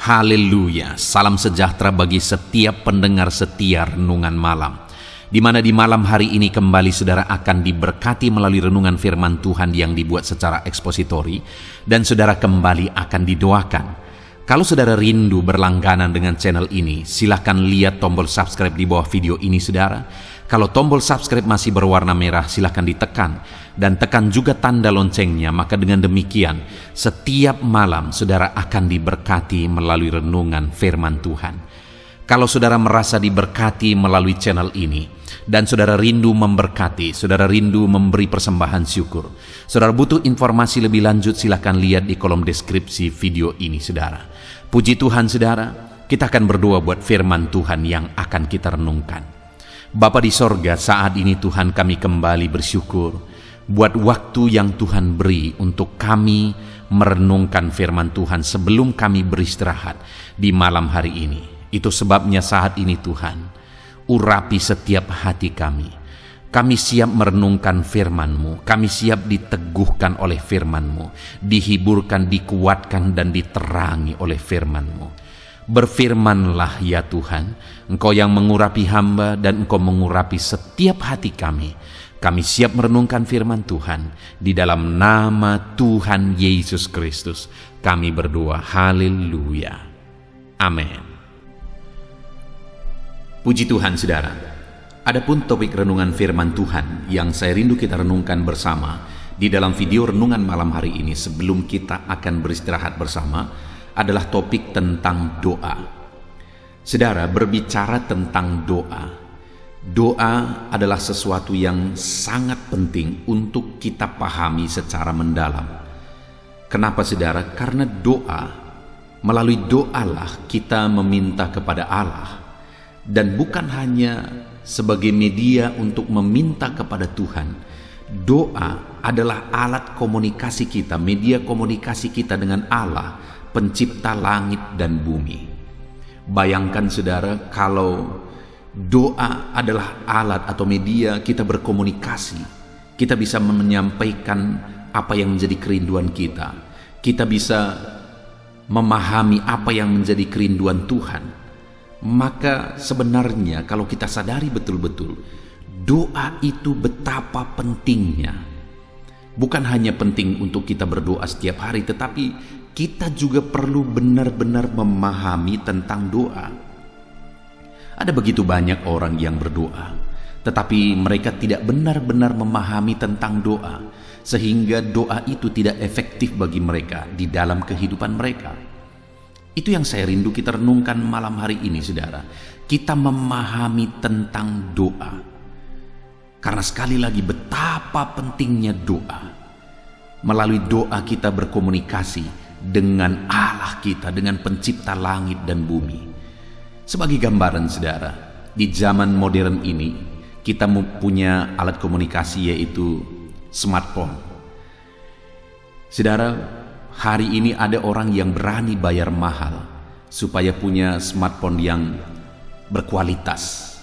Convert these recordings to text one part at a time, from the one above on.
Haleluya, salam sejahtera bagi setiap pendengar setia Renungan Malam. Di mana di malam hari ini kembali saudara akan diberkati melalui renungan firman Tuhan yang dibuat secara ekspositori, dan saudara kembali akan didoakan. Kalau saudara rindu berlangganan dengan channel ini, silahkan lihat tombol subscribe di bawah video ini saudara. Kalau tombol subscribe masih berwarna merah, silahkan ditekan. Dan tekan juga tanda loncengnya, maka dengan demikian setiap malam saudara akan diberkati melalui renungan firman Tuhan. Kalau saudara merasa diberkati melalui channel ini, dan saudara rindu memberkati, saudara rindu memberi persembahan syukur, saudara butuh informasi lebih lanjut, silahkan lihat di kolom deskripsi video ini saudara. Puji Tuhan saudara, kita akan berdoa buat firman Tuhan yang akan kita renungkan. Bapa di sorga, saat ini Tuhan kami kembali bersyukur buat waktu yang Tuhan beri untuk kami merenungkan firman Tuhan sebelum kami beristirahat di malam hari ini. Itu sebabnya saat ini Tuhan, urapi setiap hati kami. Kami siap merenungkan firman-Mu, kami siap diteguhkan oleh firman-Mu, dihiburkan, dikuatkan, dan diterangi oleh firman-Mu. Berfirmanlah ya Tuhan, Engkau yang mengurapi hamba dan Engkau mengurapi setiap hati kami. Kami siap merenungkan firman Tuhan. Di dalam nama Tuhan Yesus Kristus kami berdoa, haleluya, amin. Puji Tuhan saudara. Adapun topik renungan firman Tuhan yang saya rindu kita renungkan bersama di dalam video renungan malam hari ini sebelum kita akan beristirahat bersama adalah topik tentang doa. Saudara, berbicara tentang doa. Doa adalah sesuatu yang sangat penting untuk kita pahami secara mendalam. Kenapa saudara? Karena doa, melalui doalah kita meminta kepada Allah. Dan bukan hanya sebagai media untuk meminta kepada Tuhan. Doa adalah alat komunikasi kita, media komunikasi kita dengan Allah, pencipta langit dan bumi. Bayangkan saudara, kalau doa adalah alat atau media kita berkomunikasi, kita bisa menyampaikan apa yang menjadi kerinduan kita. Kita bisa memahami apa yang menjadi kerinduan Tuhan. Maka sebenarnya kalau kita sadari betul-betul, doa itu betapa pentingnya. Bukan hanya penting untuk kita berdoa setiap hari, tetapi kita juga perlu benar-benar memahami tentang doa. Ada begitu banyak orang yang berdoa, tetapi mereka tidak benar-benar memahami tentang doa, sehingga doa itu tidak efektif bagi mereka di dalam kehidupan mereka. Itu yang saya rindu kita renungkan malam hari ini saudara. Kita memahami tentang doa. Karena sekali lagi betapa pentingnya doa. Melalui doa kita berkomunikasi dengan Allah kita, dengan pencipta langit dan bumi. Sebagai gambaran saudara, di zaman modern ini kita punya alat komunikasi yaitu smartphone. Saudara, hari ini ada orang yang berani bayar mahal supaya punya smartphone yang berkualitas,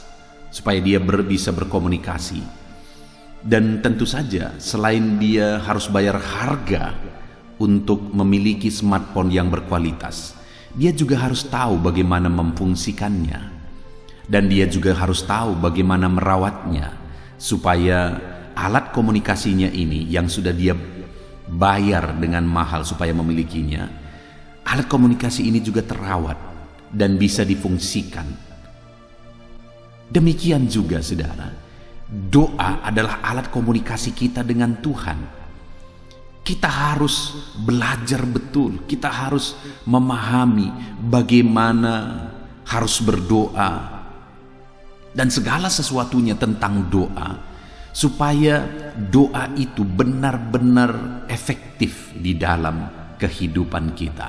supaya dia bisa berkomunikasi. Dan tentu saja selain dia harus bayar harga untuk memiliki smartphone yang berkualitas, dia juga harus tahu bagaimana memfungsikannya. Dan dia juga harus tahu bagaimana merawatnya, supaya alat komunikasinya ini yang sudah dia bayar dengan mahal supaya memilikinya, alat komunikasi ini juga terawat dan bisa difungsikan. Demikian juga saudara, doa adalah alat komunikasi kita dengan Tuhan. Kita harus belajar betul, kita harus memahami bagaimana harus berdoa dan segala sesuatunya tentang doa, supaya doa itu benar-benar efektif di dalam kehidupan kita.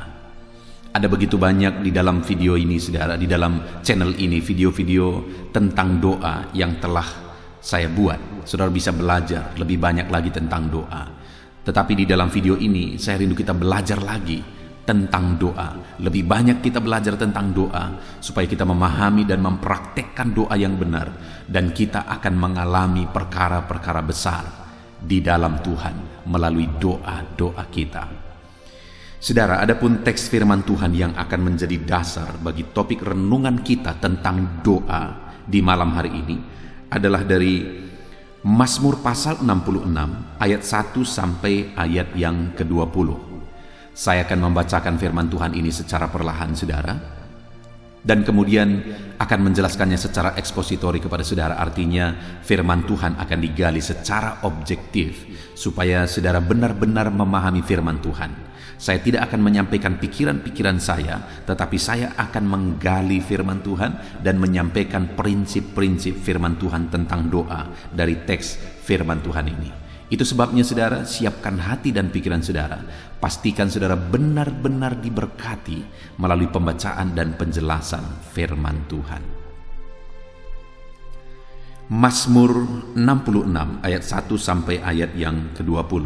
Ada begitu banyak di dalam video ini saudara, di dalam channel ini video-video tentang doa yang telah saya buat. Saudara bisa belajar lebih banyak lagi tentang doa. Tetapi di dalam video ini saya rindu kita belajar lagi tentang doa. Lebih banyak kita belajar tentang doa supaya kita memahami dan mempraktekkan doa yang benar, dan kita akan mengalami perkara-perkara besar di dalam Tuhan melalui doa-doa kita. Saudara, adapun teks firman Tuhan yang akan menjadi dasar bagi topik renungan kita tentang doa di malam hari ini adalah dari Mazmur pasal 66 ayat 1 sampai ayat yang ke-20. Saya akan membacakan firman Tuhan ini secara perlahan, saudara, dan kemudian akan menjelaskannya secara ekspositori kepada saudara. Artinya firman Tuhan akan digali secara objektif supaya saudara benar-benar memahami firman Tuhan. Saya tidak akan menyampaikan pikiran-pikiran saya, tetapi saya akan menggali firman Tuhan dan menyampaikan prinsip-prinsip firman Tuhan tentang doa dari teks firman Tuhan ini. Itu sebabnya saudara, siapkan hati dan pikiran saudara. Pastikan saudara benar-benar diberkati melalui pembacaan dan penjelasan firman Tuhan. Mazmur 66 ayat 1 sampai ayat yang ke-20.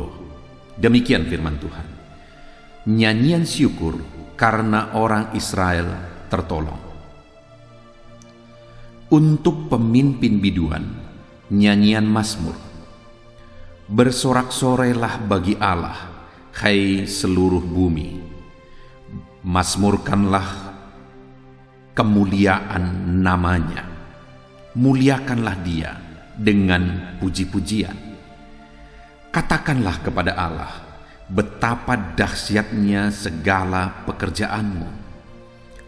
Demikian firman Tuhan. Nyanyian syukur karena orang Israel tertolong. Untuk pemimpin biduan, nyanyian Mazmur. Bersorak-sorailah bagi Allah, hai seluruh bumi. Mazmurkanlah kemuliaan namanya. Muliakanlah dia dengan puji-pujian. Katakanlah kepada Allah, betapa dahsyatnya segala pekerjaanmu.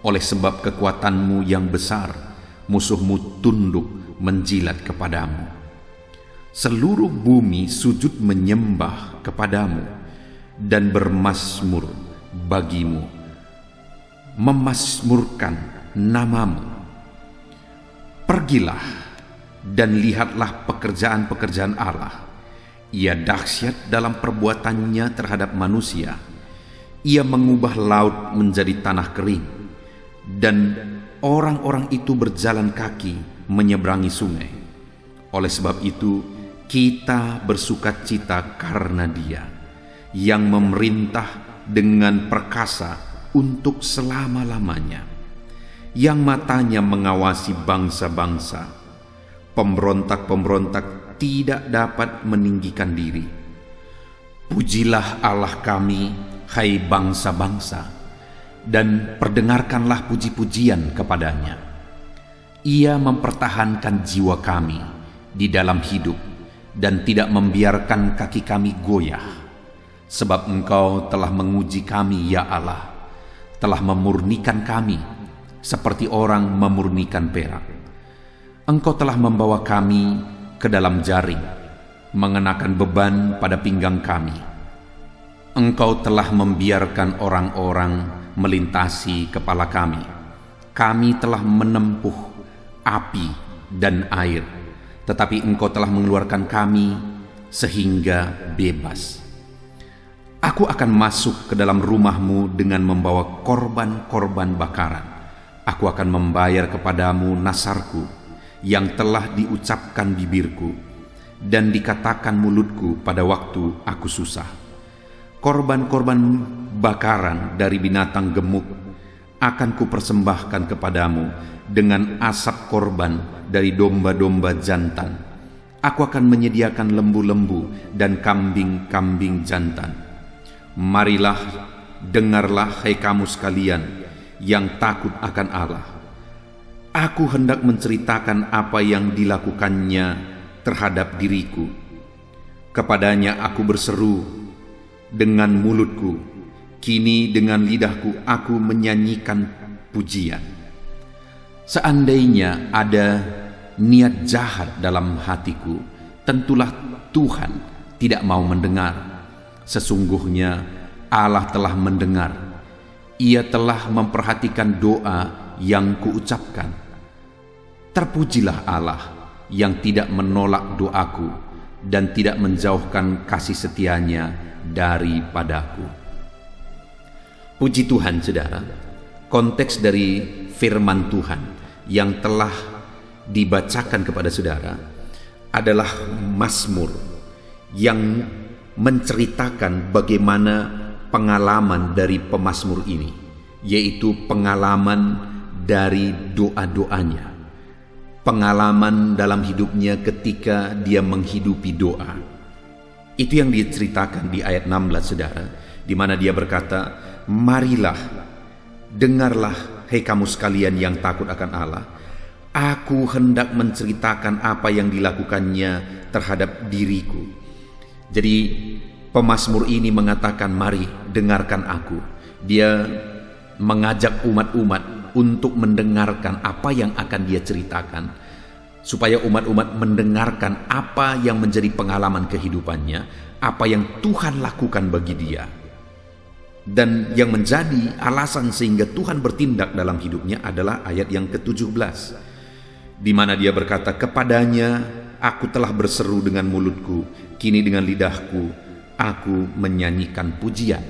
Oleh sebab kekuatanmu yang besar, musuhmu tunduk menjilat kepadamu. Seluruh bumi sujud menyembah kepadamu dan bermazmur bagimu, memazmurkan namamu. Pergilah dan lihatlah pekerjaan-pekerjaan Allah. Ia dahsyat dalam perbuatannya terhadap manusia. Ia mengubah laut menjadi tanah kering, dan orang-orang itu berjalan kaki menyeberangi sungai. Oleh sebab itu, kita bersukacita karena Dia yang memerintah dengan perkasa untuk selama-lamanya, yang matanya mengawasi bangsa-bangsa. Pemberontak-pemberontak tidak dapat meninggikan diri. Pujilah Allah kami, hai bangsa-bangsa, dan perdengarkanlah puji-pujian kepadanya. Ia mempertahankan jiwa kami di dalam hidup dan tidak membiarkan kaki kami goyah. Sebab Engkau telah menguji kami, ya Allah, telah memurnikan kami seperti orang memurnikan perak. Engkau telah membawa kami ke dalam jaring, mengenakan beban pada pinggang kami. Engkau telah membiarkan orang-orang melintasi kepala kami. Kami telah menempuh api dan air, tetapi Engkau telah mengeluarkan kami sehingga bebas. Aku akan masuk ke dalam rumah-Mu dengan membawa korban-korban bakaran. Aku akan membayar kepadamu nasarku yang telah diucapkan bibirku dan dikatakan mulutku pada waktu aku susah. Korban-korban bakaran dari binatang gemuk akan kupersembahkan kepadamu dengan asap korban dari domba-domba jantan. Aku akan menyediakan lembu-lembu dan kambing-kambing jantan. Marilah, dengarlah hai kamu sekalian yang takut akan Allah. Aku hendak menceritakan apa yang dilakukannya terhadap diriku. Kepadanya aku berseru dengan mulutku, kini dengan lidahku aku menyanyikan pujian. Seandainya ada niat jahat dalam hatiku, tentulah Tuhan tidak mau mendengar. Sesungguhnya Allah telah mendengar. Ia telah memperhatikan doa yang kuucapkan. Terpujilah Allah yang tidak menolak doaku dan tidak menjauhkan kasih setianya daripadaku. Puji Tuhan, saudara. Konteks dari firman Tuhan yang telah dibacakan kepada saudara adalah Mazmur yang menceritakan bagaimana pengalaman dari pemazmur ini, yaitu pengalaman dari doa-doanya, pengalaman dalam hidupnya ketika dia menghidupi doa. Itu yang diceritakan di ayat 16, saudara, di mana dia berkata, marilah, dengarlah, hei kamu sekalian yang takut akan Allah. Aku hendak menceritakan apa yang dilakukannya terhadap diriku. Jadi pemazmur ini mengatakan, mari dengarkan aku. Dia mengajak umat-umat untuk mendengarkan apa yang akan dia ceritakan, supaya umat-umat mendengarkan apa yang menjadi pengalaman kehidupannya, apa yang Tuhan lakukan bagi dia. Dan yang menjadi alasan sehingga Tuhan bertindak dalam hidupnya adalah ayat yang ke-17, di mana dia berkata, kepadanya aku telah berseru dengan mulutku, kini dengan lidahku aku menyanyikan pujian.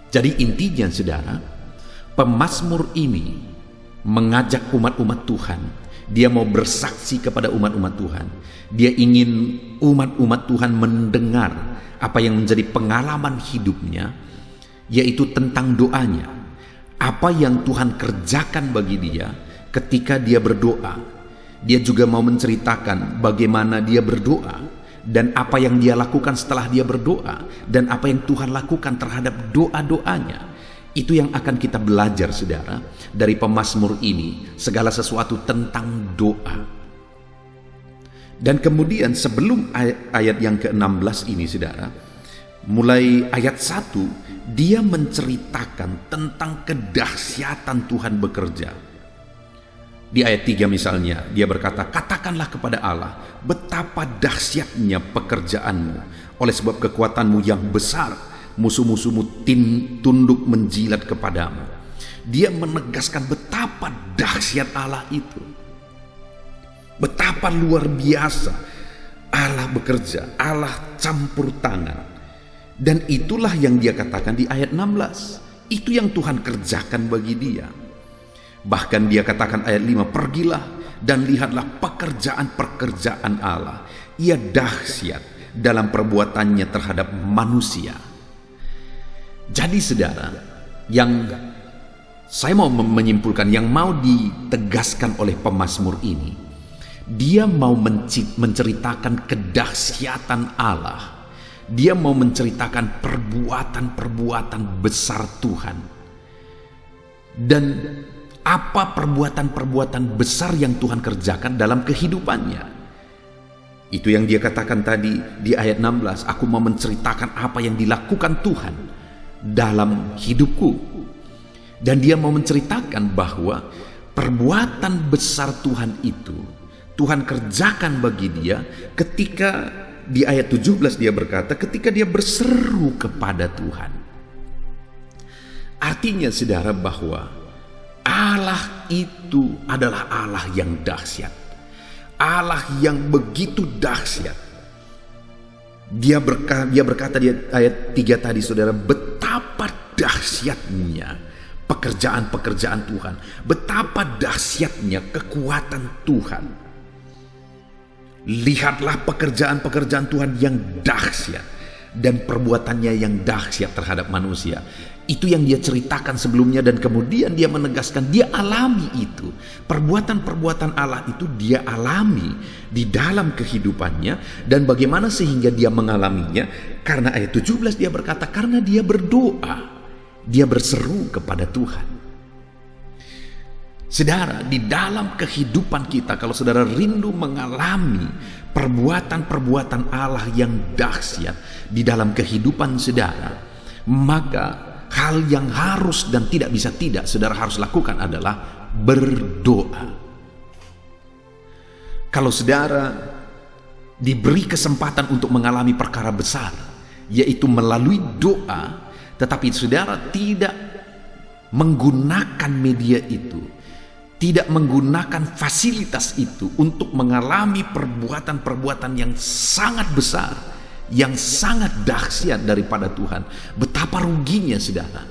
Jadi intinya saudara, pemazmur ini mengajak umat-umat Tuhan. Dia mau bersaksi kepada umat-umat Tuhan. Dia ingin umat-umat Tuhan mendengar apa yang menjadi pengalaman hidupnya, yaitu tentang doanya. Apa yang Tuhan kerjakan bagi dia ketika dia berdoa. Dia juga mau menceritakan bagaimana dia berdoa dan apa yang dia lakukan setelah dia berdoa dan apa yang Tuhan lakukan terhadap doa-doanya. Itu yang akan kita belajar saudara dari pemazmur ini, segala sesuatu tentang doa. Dan kemudian sebelum ayat yang ke-16 ini saudara, mulai ayat 1 dia menceritakan tentang kedahsyatan Tuhan bekerja. Di ayat 3 misalnya, dia berkata, katakanlah kepada Allah, betapa dahsyatnya pekerjaanmu. Oleh sebab kekuatanmu yang besar, musuh-musuhmu tunduk menjilat kepadamu. Dia menegaskan betapa dahsyat Allah itu. Betapa luar biasa Allah bekerja, Allah campur tangan. Dan itulah yang dia katakan di ayat 16. Itu yang Tuhan kerjakan bagi dia. Bahkan dia katakan ayat 5, pergilah dan lihatlah pekerjaan-pekerjaan Allah. Ia dahsyat dalam perbuatannya terhadap manusia. Jadi saudara, yang saya mau menyimpulkan, yang mau ditegaskan oleh pemazmur ini, dia mau menceritakan kedahsyatan Allah. Dia mau menceritakan perbuatan-perbuatan besar Tuhan. Dan apa perbuatan-perbuatan besar yang Tuhan kerjakan dalam kehidupannya. Itu yang dia katakan tadi di ayat 16, aku mau menceritakan apa yang dilakukan Tuhan dalam hidupku. Dan dia mau menceritakan bahwa perbuatan besar Tuhan itu Tuhan kerjakan bagi dia ketika di ayat 17 dia berkata, ketika dia berseru kepada Tuhan. Artinya saudara bahwa Allah itu adalah Allah yang dahsyat. Allah yang begitu dahsyat. Dia berkata di ayat 3 tadi saudara, betapa dahsyatnya pekerjaan-pekerjaan Tuhan. Betapa dahsyatnya kekuatan Tuhan. Lihatlah pekerjaan-pekerjaan Tuhan yang dahsyat dan perbuatannya yang dahsyat terhadap manusia. Itu yang dia ceritakan sebelumnya, dan kemudian dia menegaskan dia alami itu. Perbuatan-perbuatan Allah itu dia alami di dalam kehidupannya. Dan bagaimana sehingga dia mengalaminya? Karena ayat 17 dia berkata, karena dia berdoa, dia berseru kepada Tuhan. Saudara, di dalam kehidupan kita, kalau saudara rindu mengalami perbuatan-perbuatan Allah yang dahsyat di dalam kehidupan saudara, maka hal yang harus dan tidak bisa tidak saudara harus lakukan adalah berdoa. Kalau saudara diberi kesempatan untuk mengalami perkara besar, yaitu melalui doa, tetapi saudara tidak menggunakan media itu, tidak menggunakan fasilitas itu untuk mengalami perbuatan-perbuatan yang sangat besar, yang sangat dahsyat daripada Tuhan, betapa ruginya saudara.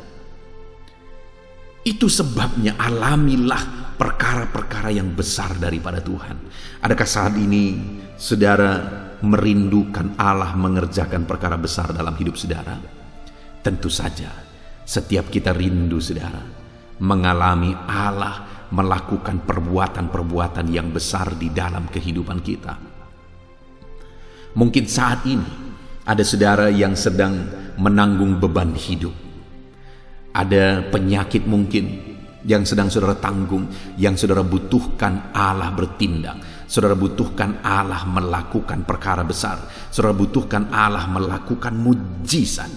Itu sebabnya alamilah perkara-perkara yang besar daripada Tuhan. Adakah saat ini saudara merindukan Allah mengerjakan perkara besar dalam hidup saudara? Tentu saja setiap kita rindu saudara mengalami Allah melakukan perbuatan-perbuatan yang besar di dalam kehidupan kita. Mungkin saat ini ada saudara yang sedang menanggung beban hidup. Ada penyakit mungkin yang sedang saudara tanggung, yang saudara butuhkan Allah bertindak. Saudara butuhkan Allah melakukan perkara besar. Saudara butuhkan Allah melakukan mujizat.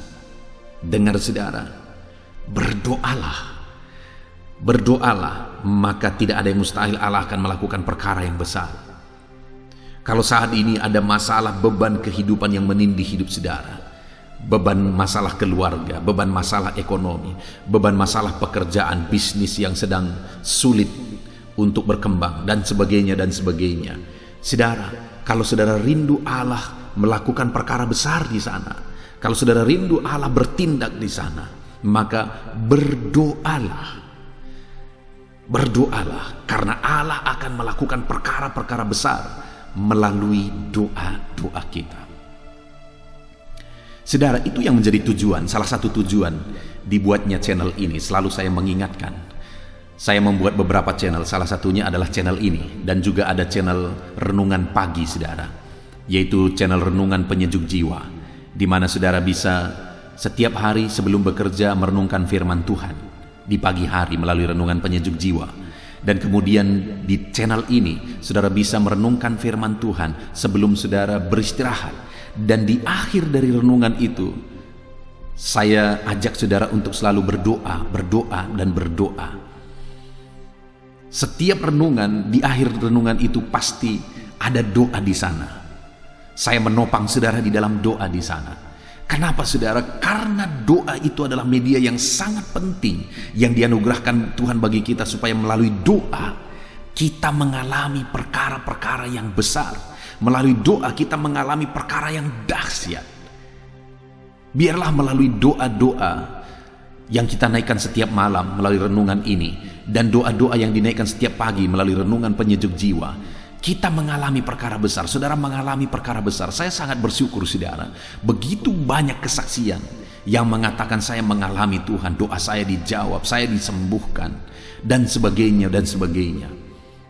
Dengar saudara, berdoalah. Berdoalah, maka tidak ada yang mustahil. Allah akan melakukan perkara yang besar. Kalau saat ini ada masalah beban kehidupan yang menindih hidup saudara, beban masalah keluarga, beban masalah ekonomi, beban masalah pekerjaan, bisnis yang sedang sulit untuk berkembang, dan sebagainya dan sebagainya. Saudara, kalau saudara rindu Allah melakukan perkara besar di sana, kalau saudara rindu Allah bertindak di sana, maka berdoalah. Berdoalah, karena Allah akan melakukan perkara-perkara besar melalui doa-doa kita. Saudara, itu yang menjadi tujuan, salah satu tujuan dibuatnya channel ini. Selalu saya mengingatkan, saya membuat beberapa channel, salah satunya adalah channel ini, dan juga ada channel Renungan Pagi, saudara, yaitu channel Renungan Penyejuk Jiwa, di mana saudara bisa setiap hari sebelum bekerja merenungkan firman Tuhan di pagi hari melalui Renungan Penyejuk Jiwa. Dan kemudian di channel ini saudara bisa merenungkan firman Tuhan sebelum saudara beristirahat. Dan di akhir dari renungan itu, saya ajak saudara untuk selalu berdoa, berdoa, dan berdoa. Setiap renungan, di akhir renungan itu pasti ada doa di sana. Saya menopang saudara di dalam doa di sana. Kenapa saudara? Karena doa itu adalah media yang sangat penting yang dianugerahkan Tuhan bagi kita, supaya melalui doa kita mengalami perkara-perkara yang besar. Melalui doa kita mengalami perkara yang dahsyat. Biarlah melalui doa-doa yang kita naikkan setiap malam melalui renungan ini, dan doa-doa yang dinaikkan setiap pagi melalui Renungan Penyejuk Jiwa, kita mengalami perkara besar. Saudara mengalami perkara besar. Saya sangat bersyukur saudara, begitu banyak kesaksian yang mengatakan saya mengalami Tuhan, doa saya dijawab, saya disembuhkan, dan sebagainya dan sebagainya.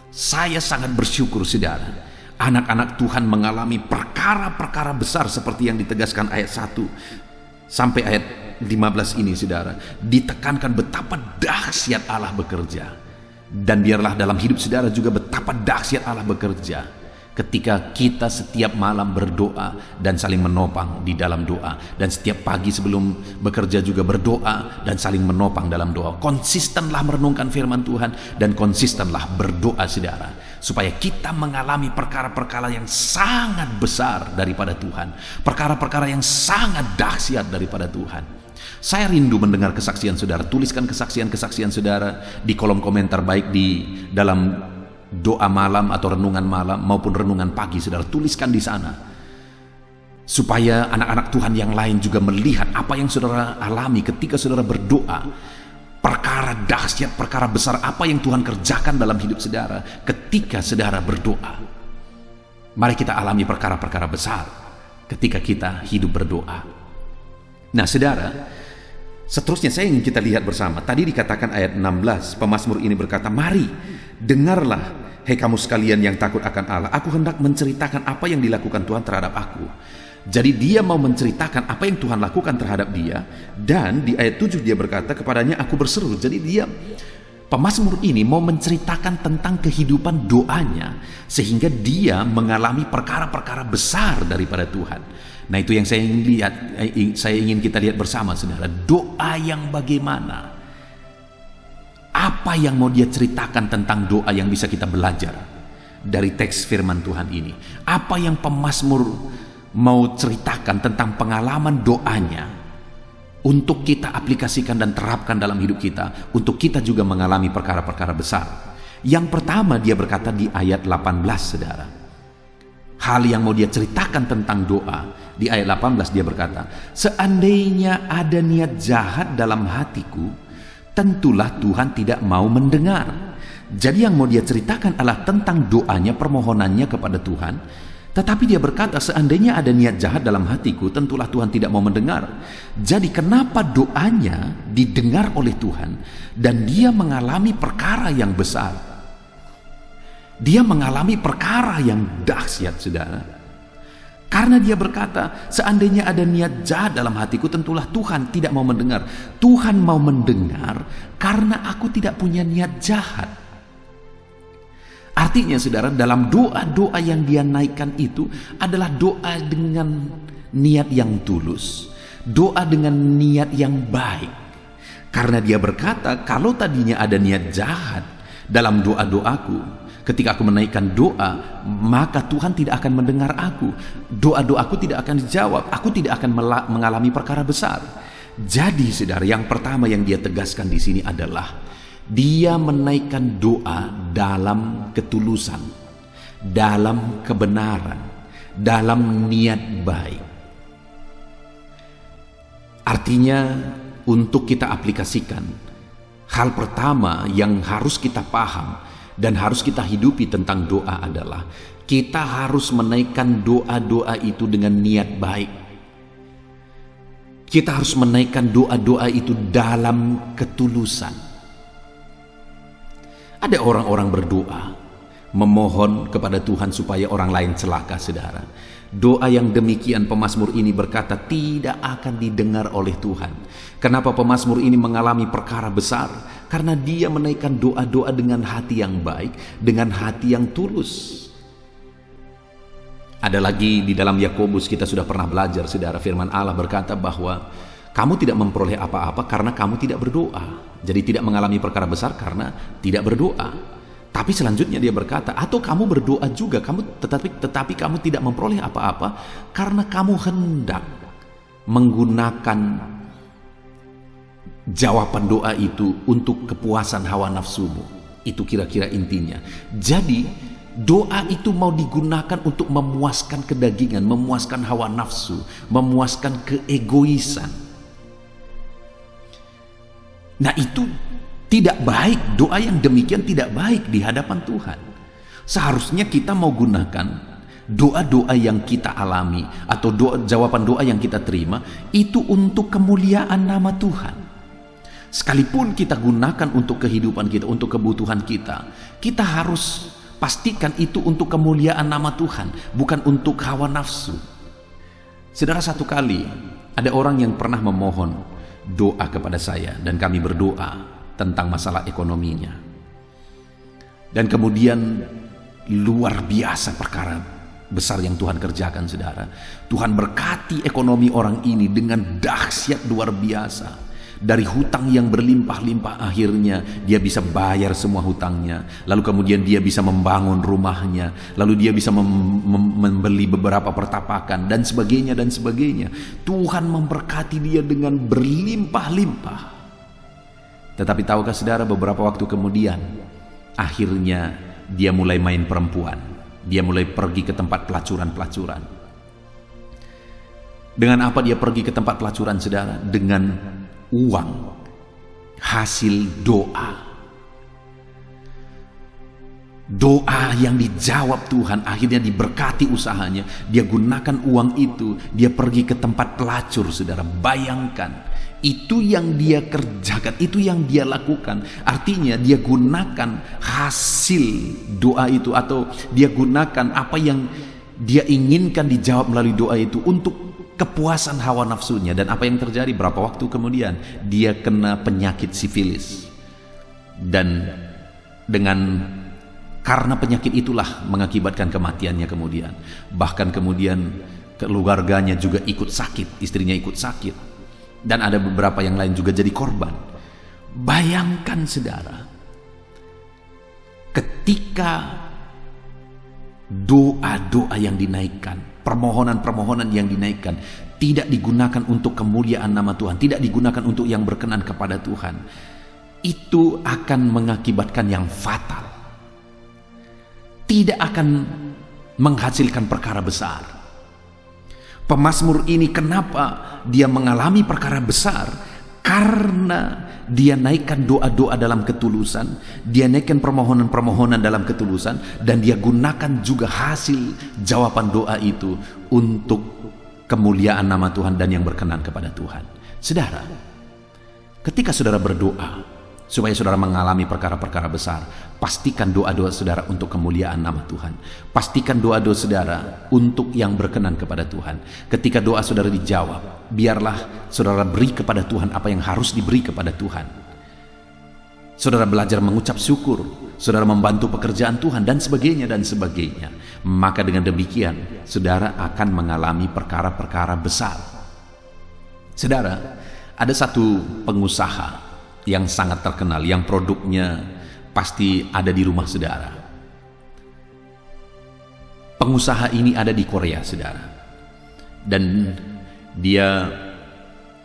Saya sangat bersyukur saudara, anak-anak Tuhan mengalami perkara-perkara besar seperti yang ditegaskan ayat 1 sampai ayat 15 ini saudara. Ditekankan betapa dahsyat Allah bekerja. Dan biarlah dalam hidup saudara juga betapa dahsyat Allah bekerja ketika kita setiap malam berdoa dan saling menopang di dalam doa, dan setiap pagi sebelum bekerja juga berdoa dan saling menopang dalam doa. Konsistenlah merenungkan firman Tuhan, dan konsistenlah berdoa saudara, supaya kita mengalami perkara-perkara yang sangat besar daripada Tuhan, perkara-perkara yang sangat dahsyat daripada Tuhan. Saya rindu mendengar kesaksian saudara. Tuliskan kesaksian-kesaksian saudara di kolom komentar, baik di dalam doa malam atau renungan malam maupun renungan pagi. Saudara tuliskan di sana, supaya anak-anak Tuhan yang lain juga melihat apa yang saudara alami ketika saudara berdoa. Perkara dahsyat, perkara besar apa yang Tuhan kerjakan dalam hidup saudara ketika saudara berdoa. Mari kita alami perkara-perkara besar ketika kita hidup berdoa. Nah saudara, seterusnya saya ingin kita lihat bersama. Tadi dikatakan ayat 16, pemazmur ini berkata, "Mari, dengarlah, hei kamu sekalian yang takut akan Allah. Aku hendak menceritakan apa yang dilakukan Tuhan terhadap aku." Jadi dia mau menceritakan apa yang Tuhan lakukan terhadap dia. Dan di ayat 7 dia berkata, "Kepadanya aku berseru." Jadi dia, pemazmur ini mau menceritakan tentang kehidupan doanya, sehingga dia mengalami perkara-perkara besar daripada Tuhan. Nah itu yang saya ingin lihat, saya ingin kita lihat bersama saudara. Doa yang bagaimana? Apa yang mau dia ceritakan tentang doa yang bisa kita belajar dari teks firman Tuhan ini? Apa yang pemazmur mau ceritakan tentang pengalaman doanya untuk kita aplikasikan dan terapkan dalam hidup kita, untuk kita juga mengalami perkara-perkara besar? Yang pertama dia berkata di ayat 18 saudara, hal yang mau dia ceritakan tentang doa. Di ayat 18 dia berkata, "Seandainya ada niat jahat dalam hatiku, tentulah Tuhan tidak mau mendengar." Jadi yang mau dia ceritakan adalah tentang doanya, permohonannya kepada Tuhan. Tetapi dia berkata, seandainya ada niat jahat dalam hatiku, tentulah Tuhan tidak mau mendengar. Jadi kenapa doanya didengar oleh Tuhan dan dia mengalami perkara yang besar? Dia mengalami perkara yang dahsyat saudara. Karena dia berkata, seandainya ada niat jahat dalam hatiku, tentulah Tuhan tidak mau mendengar. Tuhan mau mendengar karena aku tidak punya niat jahat. Artinya saudara, dalam doa-doa yang dia naikkan itu adalah doa dengan niat yang tulus, doa dengan niat yang baik. Karena dia berkata, kalau tadinya ada niat jahat dalam doa-doaku, ketika aku menaikkan doa, maka Tuhan tidak akan mendengar aku. Doa-doaku tidak akan dijawab. Aku tidak akan mengalami perkara besar. Jadi saudara, yang pertama yang dia tegaskan di sini adalah dia menaikkan doa dalam ketulusan, dalam kebenaran, dalam niat baik. Artinya, untuk kita aplikasikan, hal pertama yang harus kita paham dan harus kita hidupi tentang doa adalah kita harus menaikkan doa-doa itu dengan niat baik. Kita harus menaikkan doa-doa itu dalam ketulusan. Ada orang-orang berdoa memohon kepada Tuhan supaya orang lain celaka, saudara. Doa yang demikian pemazmur ini berkata tidak akan didengar oleh Tuhan. Kenapa pemazmur ini mengalami perkara besar? Karena dia menaikkan doa-doa dengan hati yang baik, dengan hati yang tulus. Ada lagi di dalam Yakobus, kita sudah pernah belajar, saudara, firman Allah berkata bahwa kamu tidak memperoleh apa-apa karena kamu tidak berdoa. Jadi tidak mengalami perkara besar karena tidak berdoa. Tapi selanjutnya dia berkata, atau kamu berdoa juga, tetapi kamu tidak memperoleh apa-apa karena kamu hendak menggunakan jawaban doa itu untuk kepuasan hawa nafsumu. Itu kira-kira intinya. Jadi doa itu mau digunakan untuk memuaskan kedagingan, memuaskan hawa nafsu, memuaskan keegoisan. Nah, itu tidak baik. Doa yang demikian tidak baik di hadapan Tuhan. Seharusnya kita mau gunakan doa-doa yang kita alami atau jawaban doa yang kita terima itu untuk kemuliaan nama Tuhan. Sekalipun kita gunakan untuk kehidupan kita, untuk kebutuhan kita, kita harus pastikan itu untuk kemuliaan nama Tuhan, bukan untuk hawa nafsu. Saudara, satu kali ada orang yang pernah memohon doa kepada saya dan kami berdoa tentang masalah ekonominya. Dan kemudian luar biasa perkara besar yang Tuhan kerjakan, saudara. Tuhan berkati ekonomi orang ini dengan dahsyat luar biasa. Dari hutang yang berlimpah-limpah, akhirnya dia bisa bayar semua hutangnya. Lalu kemudian dia bisa membangun rumahnya. Lalu dia bisa membeli beberapa pertapakan dan sebagainya dan sebagainya. Tuhan memberkati dia dengan berlimpah-limpah. Tetapi tahukah saudara, beberapa waktu kemudian akhirnya dia mulai main perempuan. Dia mulai pergi ke tempat pelacuran-pelacuran. Dengan apa dia pergi ke tempat pelacuran, saudara? Dengan uang hasil doa. Doa yang dijawab Tuhan, akhirnya diberkati usahanya. Dia gunakan uang itu, dia pergi ke tempat pelacur, saudara. Bayangkan, itu yang dia kerjakan, itu yang dia lakukan. Artinya dia gunakan hasil doa itu, atau dia gunakan apa yang dia inginkan dijawab melalui doa itu untuk kepuasan hawa nafsunya. Dan apa yang terjadi? Berapa waktu kemudian dia kena penyakit sifilis. Dan karena penyakit itulah mengakibatkan kematiannya kemudian. Bahkan kemudian keluarganya juga ikut sakit, istrinya ikut sakit. Dan ada beberapa yang lain juga jadi korban. Bayangkan, saudara, ketika doa-doa yang dinaikkan, permohonan-permohonan yang dinaikkan tidak digunakan untuk kemuliaan nama Tuhan, tidak digunakan untuk yang berkenan kepada Tuhan, itu akan mengakibatkan yang fatal. Tidak akan menghasilkan perkara besar. Pemazmur ini kenapa dia mengalami perkara besar? Karena dia naikkan doa-doa dalam ketulusan, dia naikkan permohonan-permohonan dalam ketulusan, dan dia gunakan juga hasil jawaban doa itu untuk kemuliaan nama Tuhan dan yang berkenan kepada Tuhan. Saudara, ketika saudara berdoa, supaya saudara mengalami perkara-perkara besar. Pastikan doa-doa saudara untuk kemuliaan nama Tuhan. Pastikan doa-doa saudara untuk yang berkenan kepada Tuhan. Ketika doa saudara dijawab, biarlah saudara beri kepada Tuhan apa yang harus diberi kepada Tuhan. Saudara belajar mengucap syukur, saudara membantu pekerjaan Tuhan, dan sebagainya dan sebagainya. Maka dengan demikian saudara akan mengalami perkara-perkara besar. Saudara, ada satu pengusaha yang sangat terkenal, yang produknya pasti ada di rumah saudara. Pengusaha ini ada di Korea, saudara, dan dia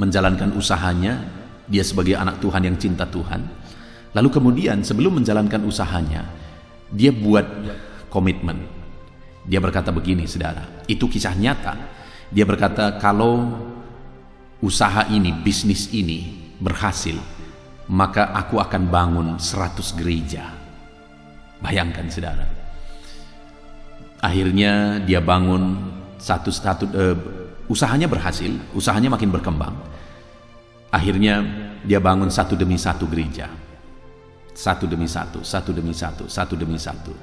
menjalankan usahanya. Dia sebagai anak Tuhan yang cinta Tuhan. Lalu kemudian sebelum menjalankan usahanya, dia buat komitmen. Dia berkata begini, saudara, itu kisah nyata. Dia berkata, kalau usaha ini, bisnis ini berhasil, maka aku akan bangun 100 gereja. Bayangkan, saudara. Akhirnya dia bangun usahanya berhasil, usahanya makin berkembang. Akhirnya dia bangun satu demi satu gereja. Satu demi satu, satu demi satu, satu demi satu.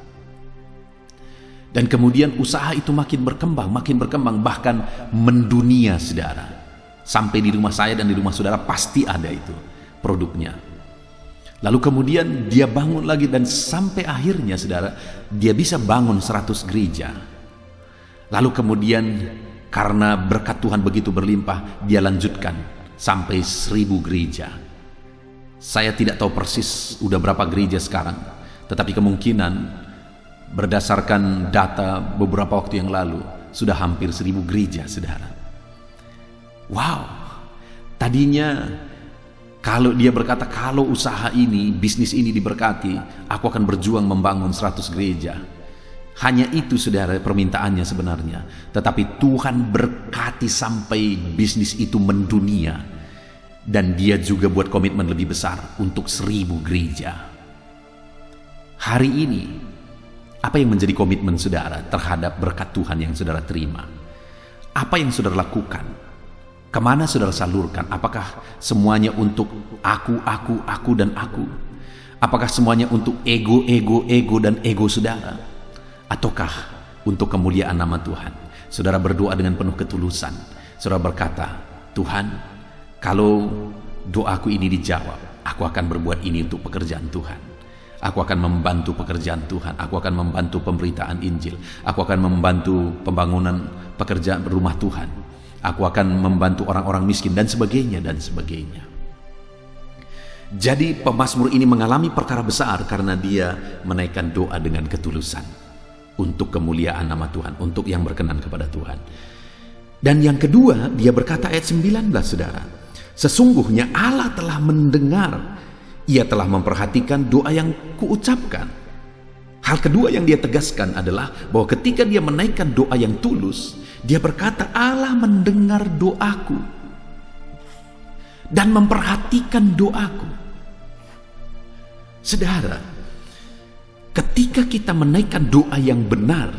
Dan kemudian usaha itu makin berkembang, bahkan mendunia, saudara. Sampai di rumah saya dan di rumah saudara pasti ada itu produknya. Lalu kemudian dia bangun lagi, dan sampai akhirnya, saudara, dia bisa bangun 100 gereja. Lalu kemudian karena berkat Tuhan begitu berlimpah, dia lanjutkan sampai 1000 gereja. Saya tidak tahu persis udah berapa gereja sekarang, tetapi kemungkinan berdasarkan data beberapa waktu yang lalu sudah hampir 1000 gereja, saudara. Wow, tadinya kalau dia berkata, kalau usaha ini, bisnis ini diberkati, aku akan berjuang membangun 100 gereja. Hanya itu, saudara, permintaannya sebenarnya. Tetapi Tuhan berkati sampai bisnis itu mendunia. Dan dia juga buat komitmen lebih besar untuk 1000 gereja. Hari ini, apa yang menjadi komitmen saudara terhadap berkat Tuhan yang saudara terima? Apa yang saudara lakukan? Kemana saudara salurkan? Apakah semuanya untuk aku, dan aku? Apakah semuanya untuk ego, dan ego saudara? Ataukah untuk kemuliaan nama Tuhan? Saudara berdoa dengan penuh ketulusan. Saudara berkata, Tuhan, kalau doaku ini dijawab, aku akan berbuat ini untuk pekerjaan Tuhan. Aku akan membantu pekerjaan Tuhan. Aku akan membantu pemberitaan Injil. Aku akan membantu pembangunan pekerjaan rumah Tuhan. Aku akan membantu orang-orang miskin, dan sebagainya dan sebagainya. Jadi pemazmur ini mengalami perkara besar karena dia menaikkan doa dengan ketulusan untuk kemuliaan nama Tuhan, untuk yang berkenan kepada Tuhan. Dan yang kedua, dia berkata ayat 19, saudara, sesungguhnya Allah telah mendengar, ia telah memperhatikan doa yang kuucapkan. Hal kedua yang dia tegaskan adalah bahwa ketika dia menaikkan doa yang tulus, dia berkata, Allah mendengar doaku dan memperhatikan doaku. Saudara, ketika kita menaikkan doa yang benar,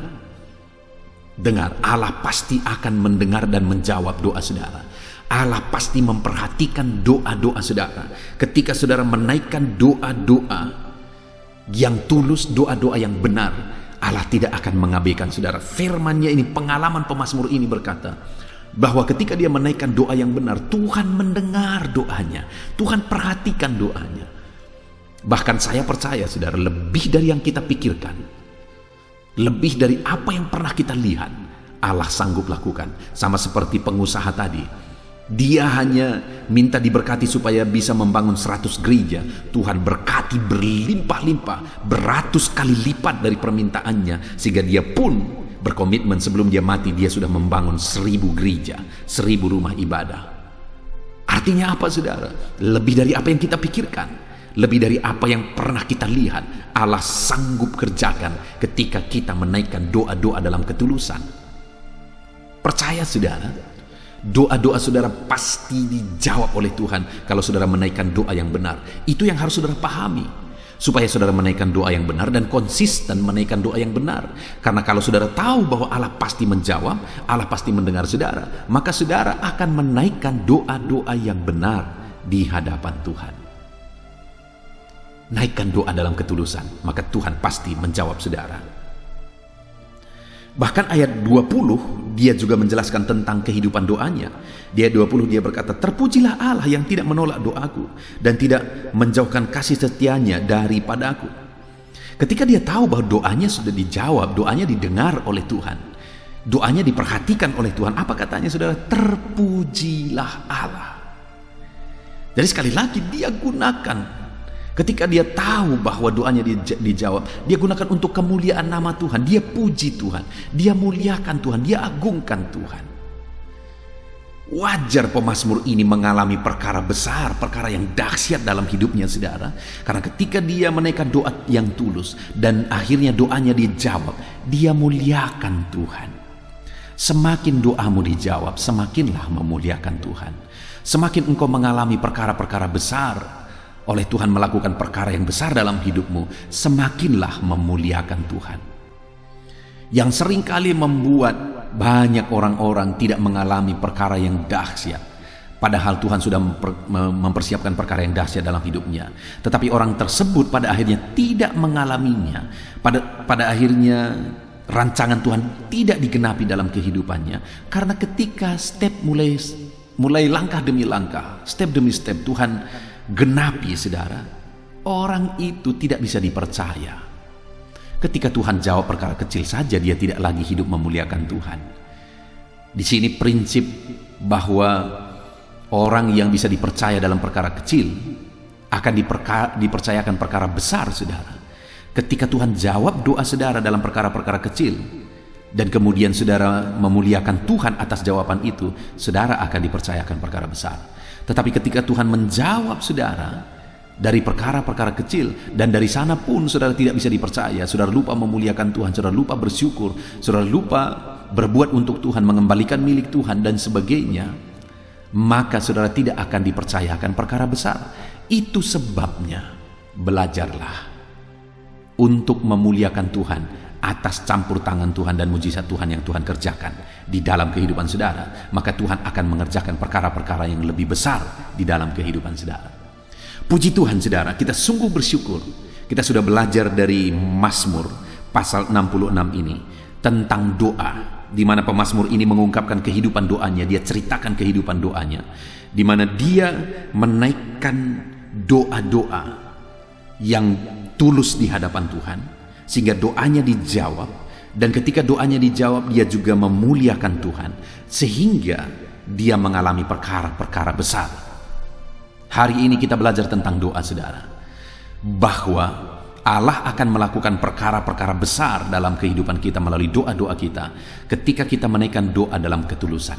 dengar, Allah pasti akan mendengar dan menjawab doa saudara. Allah pasti memperhatikan doa-doa saudara. Ketika saudara menaikkan doa-doa yang tulus, doa-doa yang benar, Allah tidak akan mengabaikan saudara. Firman-Nya ini, pengalaman pemazmur ini berkata bahwa ketika dia menaikkan doa yang benar, Tuhan mendengar doanya, Tuhan perhatikan doanya. Bahkan saya percaya, saudara, lebih dari yang kita pikirkan, lebih dari apa yang pernah kita lihat, Allah sanggup lakukan. Sama seperti pengusaha tadi, dia hanya minta diberkati supaya bisa membangun 100 gereja. Tuhan berkati berlimpah-limpah, beratus kali lipat dari permintaannya, sehingga dia pun berkomitmen sebelum dia mati, dia sudah membangun 1000 gereja, 1000 rumah ibadah. Artinya apa, saudara? Lebih dari apa yang kita pikirkan, lebih dari apa yang pernah kita lihat, Allah sanggup kerjakan ketika kita menaikkan doa-doa dalam ketulusan. Percaya, saudara, doa-doa saudara pasti dijawab oleh Tuhan kalau saudara menaikkan doa yang benar. Itu yang harus saudara pahami, supaya saudara menaikkan doa yang benar dan konsisten menaikkan doa yang benar. Karena kalau saudara tahu bahwa Allah pasti menjawab, Allah pasti mendengar saudara, maka saudara akan menaikkan doa-doa yang benar di hadapan Tuhan. naikkan doa dalam ketulusan, maka Tuhan pasti menjawab saudara. Bahkan ayat 20 dia juga menjelaskan tentang kehidupan doanya. Di ayat 20 dia berkata, terpujilah Allah yang tidak menolak doaku dan tidak menjauhkan kasih setianya daripadaku. Ketika dia tahu bahwa doanya sudah dijawab, doanya didengar oleh Tuhan, doanya diperhatikan oleh Tuhan, apa katanya saudara? Terpujilah Allah. Jadi sekali lagi dia gunakan, ketika dia tahu bahwa doanya dijawab, dia gunakan untuk kemuliaan nama Tuhan. Dia puji Tuhan, dia muliakan Tuhan, dia agungkan Tuhan. Wajar pemazmur ini mengalami perkara besar, perkara yang dahsyat dalam hidupnya saudara. Karena ketika dia menaikkan doa yang tulus dan akhirnya doanya dijawab, dia muliakan Tuhan. Semakin doamu dijawab, semakinlah memuliakan Tuhan. Semakin engkau mengalami perkara-perkara besar, oleh Tuhan melakukan perkara yang besar dalam hidupmu, semakinlah memuliakan Tuhan. Yang seringkali membuat banyak orang-orang tidak mengalami perkara yang dahsyat, padahal Tuhan sudah mempersiapkan perkara yang dahsyat dalam hidupnya. Tetapi orang tersebut pada akhirnya tidak mengalaminya. Pada akhirnya rancangan Tuhan tidak digenapi dalam kehidupannya, karena ketika step mulai langkah demi langkah, step demi step Tuhan genapi saudara, orang itu tidak bisa dipercaya. Ketika Tuhan jawab perkara kecil saja, dia tidak lagi hidup memuliakan Tuhan. Di sini prinsip bahwa orang yang bisa dipercaya dalam perkara kecil akan dipercayakan perkara besar saudara. Ketika Tuhan jawab doa saudara dalam perkara-perkara kecil, dan kemudian saudara memuliakan Tuhan atas jawaban itu, saudara akan dipercayakan perkara besar. Tetapi ketika Tuhan menjawab saudara dari perkara-perkara kecil, dan dari sana pun saudara tidak bisa dipercaya, saudara lupa memuliakan Tuhan, saudara lupa bersyukur, saudara lupa berbuat untuk Tuhan, mengembalikan milik Tuhan dan sebagainya, maka saudara tidak akan dipercayakan perkara besar. Itu sebabnya belajarlah untuk memuliakan Tuhan atas campur tangan Tuhan dan mujizat Tuhan yang Tuhan kerjakan di dalam kehidupan saudara. Maka Tuhan akan mengerjakan perkara-perkara yang lebih besar di dalam kehidupan saudara. Puji Tuhan saudara, kita sungguh bersyukur. Kita sudah belajar dari Mazmur pasal 66 ini tentang doa, di mana pemazmur ini mengungkapkan kehidupan doanya. Dia ceritakan kehidupan doanya, di mana dia menaikkan doa-doa yang tulus di hadapan Tuhan, sehingga doanya dijawab. Dan ketika doanya dijawab, dia juga memuliakan Tuhan, sehingga dia mengalami perkara-perkara besar. Hari ini kita belajar tentang doa saudara, bahwa Allah akan melakukan perkara-perkara besar dalam kehidupan kita melalui doa-doa kita, ketika kita menaikkan doa dalam ketulusan,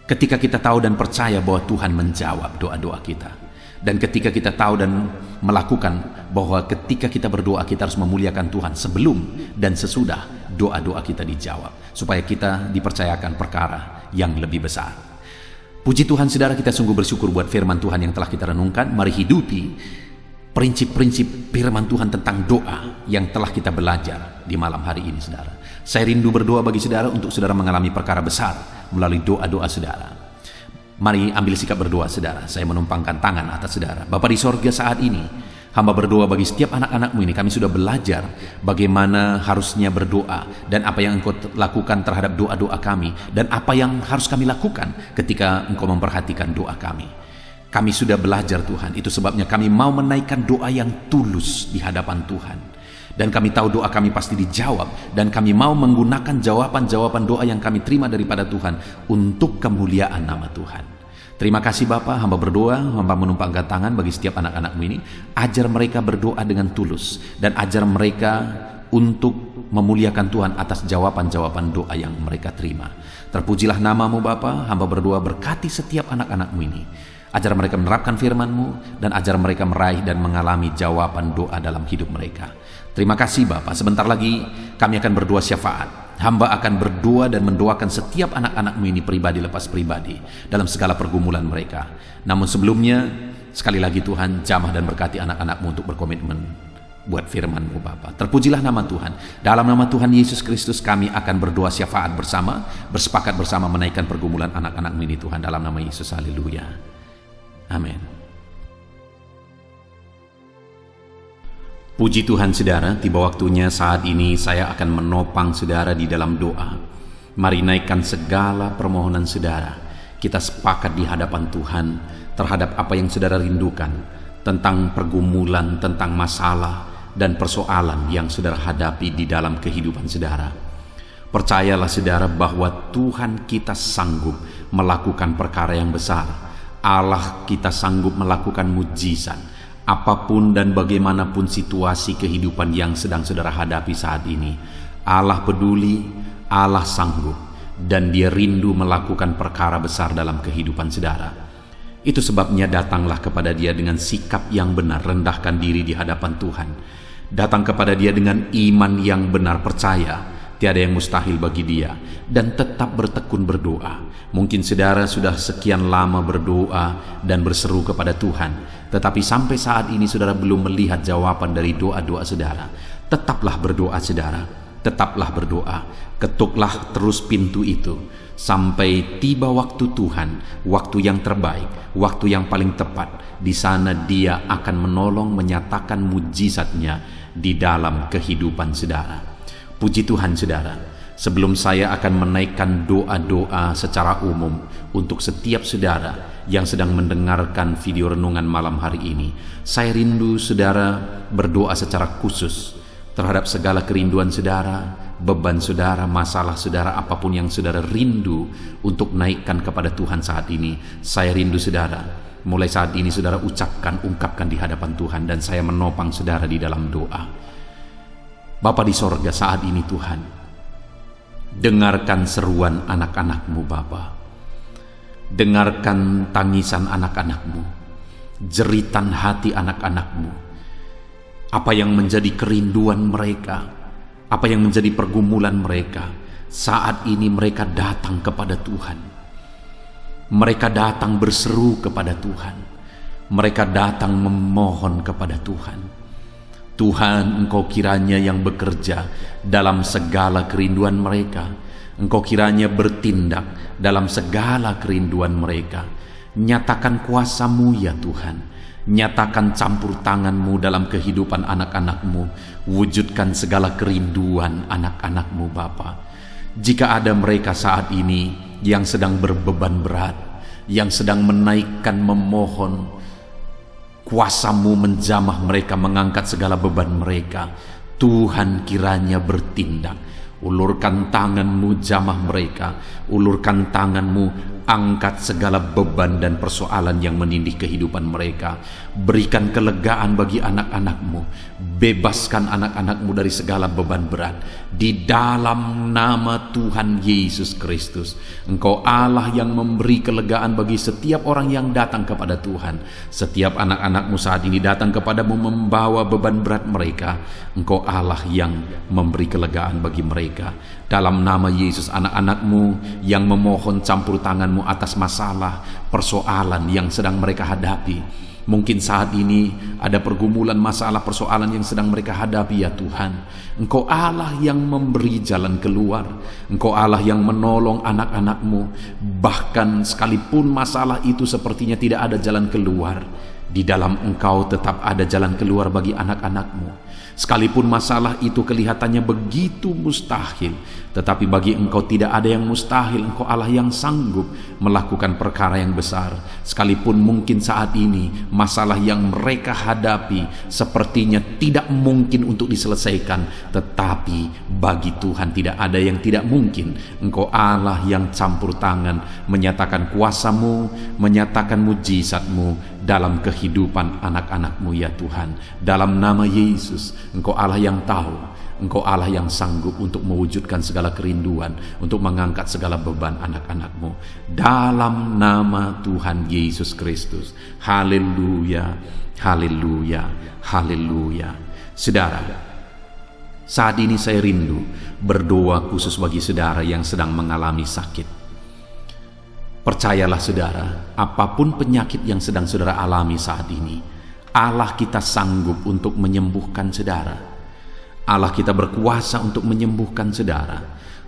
ketika kita tahu dan percaya bahwa Tuhan menjawab doa-doa kita. Dan ketika kita tahu dan melakukan bahwa ketika kita berdoa, kita harus memuliakan Tuhan sebelum dan sesudah doa-doa kita dijawab, supaya kita dipercayakan perkara yang lebih besar. Puji Tuhan saudara, kita sungguh bersyukur buat firman Tuhan yang telah kita renungkan. Mari hidupi prinsip-prinsip firman Tuhan tentang doa yang telah kita belajar di malam hari ini saudara. Saya rindu berdoa bagi saudara untuk saudara mengalami perkara besar melalui doa-doa saudara. Mari ambil sikap berdoa saudara. Saya menumpangkan tangan atas saudara. Bapa di sorga, saat ini hamba berdoa bagi setiap anak-anakmu ini. Kami sudah belajar bagaimana harusnya berdoa, dan apa yang engkau lakukan terhadap doa-doa kami, dan apa yang harus kami lakukan ketika engkau memperhatikan doa kami. Kami sudah belajar Tuhan. Itu sebabnya kami mau menaikkan doa yang tulus di hadapan Tuhan. Dan kami tahu doa kami pasti dijawab, dan kami mau menggunakan jawaban-jawaban doa yang kami terima daripada Tuhan untuk kemuliaan nama Tuhan. Terima kasih Bapa, hamba berdoa, hamba menumpangkan tangan bagi setiap anak-anakmu ini. Ajar mereka berdoa dengan tulus, dan ajar mereka untuk memuliakan Tuhan atas jawaban-jawaban doa yang mereka terima. Terpujilah namamu Bapa, hamba berdoa berkati setiap anak-anakmu ini. Ajar mereka menerapkan firman-Mu, dan ajar mereka meraih dan mengalami jawaban doa dalam hidup mereka. Terima kasih Bapa. Sebentar lagi kami akan berdoa syafaat. Hamba akan berdoa dan mendoakan setiap anak-anak-Mu ini pribadi lepas pribadi dalam segala pergumulan mereka. Namun sebelumnya, sekali lagi Tuhan, jamah dan berkati anak-anak-Mu untuk berkomitmen buat firman-Mu Bapa. Terpujilah nama Tuhan. Dalam nama Tuhan Yesus Kristus kami akan berdoa syafaat bersama, bersepakat bersama menaikkan pergumulan anak-anak-Mu ini Tuhan, dalam nama Yesus. Haleluya. Amin. Puji Tuhan saudara, tiba waktunya saat ini saya akan menopang saudara di dalam doa. Mari naikkan segala permohonan saudara. Kita sepakat di hadapan Tuhan terhadap apa yang saudara rindukan, tentang pergumulan, tentang masalah dan persoalan yang saudara hadapi di dalam kehidupan saudara. Percayalah saudara bahwa Tuhan kita sanggup melakukan perkara yang besar. Allah kita sanggup melakukan mujizat. Apapun dan bagaimanapun situasi kehidupan yang sedang saudara hadapi saat ini, Allah peduli, Allah sanggup, dan Dia rindu melakukan perkara besar dalam kehidupan saudara. Itu sebabnya datanglah kepada Dia dengan sikap yang benar, rendahkan diri di hadapan Tuhan. Datang kepada Dia dengan iman yang benar, percaya tiada yang mustahil bagi Dia, dan tetap bertekun berdoa. Mungkin saudara sudah sekian lama berdoa dan berseru kepada Tuhan, tetapi sampai saat ini saudara belum melihat jawaban dari doa-doa saudara. Tetaplah berdoa saudara, tetaplah berdoa. Ketuklah terus pintu itu sampai tiba waktu Tuhan, waktu yang terbaik, waktu yang paling tepat. Di sana Dia akan menolong, menyatakan mujizatnya di dalam kehidupan saudara. Puji Tuhan saudara. Sebelum saya akan menaikkan doa-doa secara umum untuk setiap saudara yang sedang mendengarkan video renungan malam hari ini, saya rindu saudara berdoa secara khusus terhadap segala kerinduan saudara, beban saudara, masalah saudara, apapun yang saudara rindu untuk naikkan kepada Tuhan saat ini. Saya rindu saudara, mulai saat ini saudara ungkapkan di hadapan Tuhan, dan saya menopang saudara di dalam doa. Bapa di sorga, saat ini Tuhan, dengarkan seruan anak-anak-Mu Bapa. Dengarkan tangisan anak-anak-Mu, jeritan hati anak-anak-Mu. Apa yang menjadi kerinduan mereka, apa yang menjadi pergumulan mereka, saat ini mereka datang kepada Tuhan. Mereka datang berseru kepada Tuhan. Mereka datang memohon kepada Tuhan. Tuhan, Engkau kiranya yang bekerja dalam segala kerinduan mereka. Engkau kiranya bertindak dalam segala kerinduan mereka. Nyatakan kuasa-Mu ya Tuhan. Nyatakan campur tangan-Mu dalam kehidupan anak-anak-Mu. Wujudkan segala kerinduan anak-anak-Mu Bapa. Jika ada mereka saat ini yang sedang berbeban berat, yang sedang menaikkan, memohon, kuasa-Mu menjamah mereka, mengangkat segala beban mereka. Tuhan kiranya bertindak. Ulurkan tangan-Mu, jamah mereka. Ulurkan tangan-Mu, angkat segala beban dan persoalan yang menindih kehidupan mereka. Berikan kelegaan bagi anak-anak-Mu. Bebaskan anak-anak-Mu dari segala beban berat. Di dalam nama Tuhan Yesus Kristus. Engkau Allah yang memberi kelegaan bagi setiap orang yang datang kepada Tuhan. Setiap anak-anak-Mu saat ini datang kepadamu membawa beban berat mereka. Engkau Allah yang memberi kelegaan bagi mereka. Dalam nama Yesus, anak-anak-Mu yang memohon campur tangan-Mu atas masalah, persoalan yang sedang mereka hadapi. Mungkin saat ini ada pergumulan, masalah, persoalan yang sedang mereka hadapi ya Tuhan. Engkau Allah yang memberi jalan keluar. Engkau Allah yang menolong anak-anak-Mu. Bahkan sekalipun masalah itu sepertinya tidak ada jalan keluar, di dalam Engkau tetap ada jalan keluar bagi anak-anak-Mu. Sekalipun masalah itu kelihatannya begitu mustahil, tetapi bagi Engkau tidak ada yang mustahil. Engkau Allah yang sanggup melakukan perkara yang besar. Sekalipun mungkin saat ini masalah yang mereka hadapi sepertinya tidak mungkin untuk diselesaikan, tetapi bagi Tuhan tidak ada yang tidak mungkin. Engkau Allah yang campur tangan, menyatakan kuasa-Mu, menyatakan mujizat-Mu dalam kehidupan anak-anak-Mu ya Tuhan. Dalam nama Yesus, Engkau Allah yang tahu, Engkau Allah yang sanggup untuk mewujudkan segala kerinduan, untuk mengangkat segala beban anak-anak-Mu. Dalam nama Tuhan Yesus Kristus. Haleluya, haleluya, haleluya. Saudara, saat ini saya rindu berdoa khusus bagi saudara yang sedang mengalami sakit. Percayalah saudara, apapun penyakit yang sedang saudara alami saat ini, Allah kita sanggup untuk menyembuhkan saudara. Allah kita berkuasa untuk menyembuhkan saudara.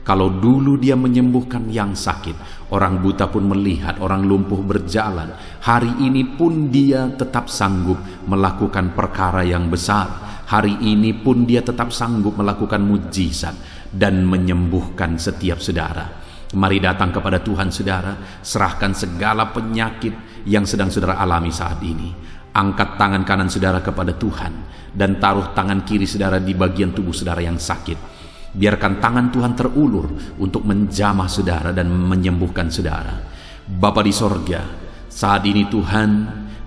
Kalau dulu Dia menyembuhkan yang sakit, orang buta pun melihat, orang lumpuh berjalan. Hari ini pun Dia tetap sanggup melakukan perkara yang besar. Hari ini pun dia tetap sanggup melakukan mujizat dan menyembuhkan setiap saudara. Mari datang kepada Tuhan saudara, serahkan segala penyakit yang sedang saudara alami saat ini. Angkat tangan kanan saudara kepada Tuhan dan taruh tangan kiri saudara di bagian tubuh saudara yang sakit. Biarkan tangan Tuhan terulur untuk menjamah saudara dan menyembuhkan saudara. Bapa di sorga, saat ini Tuhan,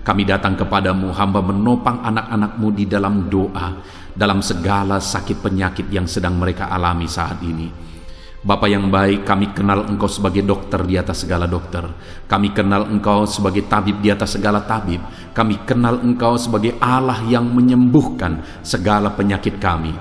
kami datang kepadamu, hamba menopang anak-anakmu di dalam doa, dalam segala sakit penyakit yang sedang mereka alami saat ini. Bapa yang baik, kami kenal Engkau sebagai dokter di atas segala dokter. Kami kenal Engkau sebagai tabib di atas segala tabib. Kami kenal Engkau sebagai Allah yang menyembuhkan segala penyakit kami.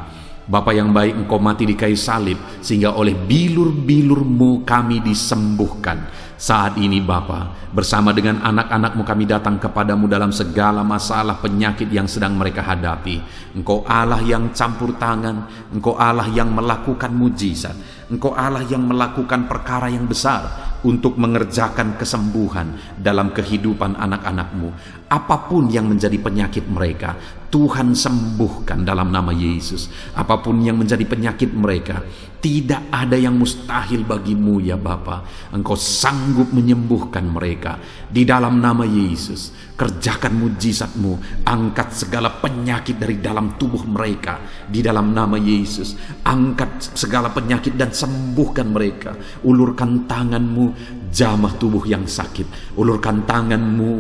Bapa yang baik, Engkau mati di kayu salib sehingga oleh bilur-bilur-Mu kami disembuhkan. Saat ini Bapa, bersama dengan anak-anak-Mu kami datang kepadamu dalam segala masalah penyakit yang sedang mereka hadapi. Engkau Allah yang campur tangan, Engkau Allah yang melakukan mujizat, Engkau Allah yang melakukan perkara yang besar untuk mengerjakan kesembuhan dalam kehidupan anak-anak-Mu. Apapun yang menjadi penyakit mereka, Tuhan sembuhkan dalam nama Yesus. Apapun yang menjadi penyakit mereka, tidak ada yang mustahil bagimu ya Bapa. Engkau sanggup menyembuhkan mereka di dalam nama Yesus. Kerjakan mujizat-Mu, angkat segala penyakit dari dalam tubuh mereka di dalam nama Yesus. Angkat segala penyakit dan sembuhkan mereka. Ulurkan tangan-Mu, jamah tubuh yang sakit. Ulurkan tangan-Mu,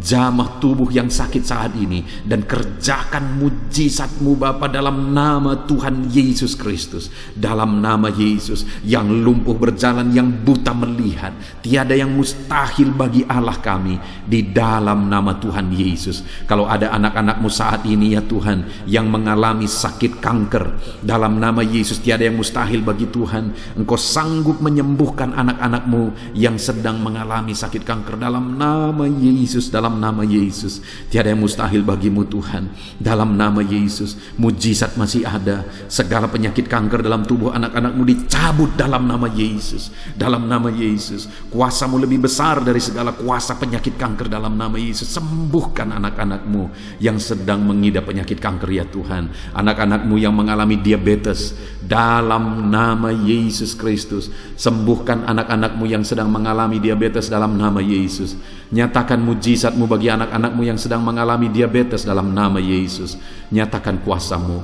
jamah tubuh yang sakit saat ini, dan kerjakan mujizat-Mu Bapa dalam nama Tuhan Yesus Kristus. Dalam nama Yesus, yang lumpuh berjalan, yang buta melihat, tiada yang mustahil bagi Allah kami di dalam nama Tuhan Yesus. Kalau ada anak-anak-Mu saat ini ya Tuhan yang mengalami sakit kanker, dalam nama Yesus tiada yang mustahil bagi Tuhan. Engkau sanggup menyembuhkan anak-anak-Mu yang sedang mengalami sakit kanker dalam nama Yesus. Dalam nama Yesus tiada yang mustahil bagimu Tuhan. Dalam nama Yesus mujizat masih ada. Segala penyakit kanker dalam tubuh anak-anak-Mu dicabut dalam nama Yesus. Dalam nama Yesus, kuasa-Mu lebih besar dari segala kuasa penyakit kanker dalam nama Yesus. Sembuhkan anak-anak-Mu yang sedang mengidap penyakit kanker ya Tuhan. Anak-anak-Mu yang mengalami diabetes, dalam nama Yesus Kristus. Sembuhkan anak-anak-Mu yang sedang mengalami diabetes dalam nama Yesus. Nyatakan mujizat-Mu bagi anak-anak-Mu yang sedang mengalami diabetes dalam nama Yesus. Nyatakan kuasa-Mu,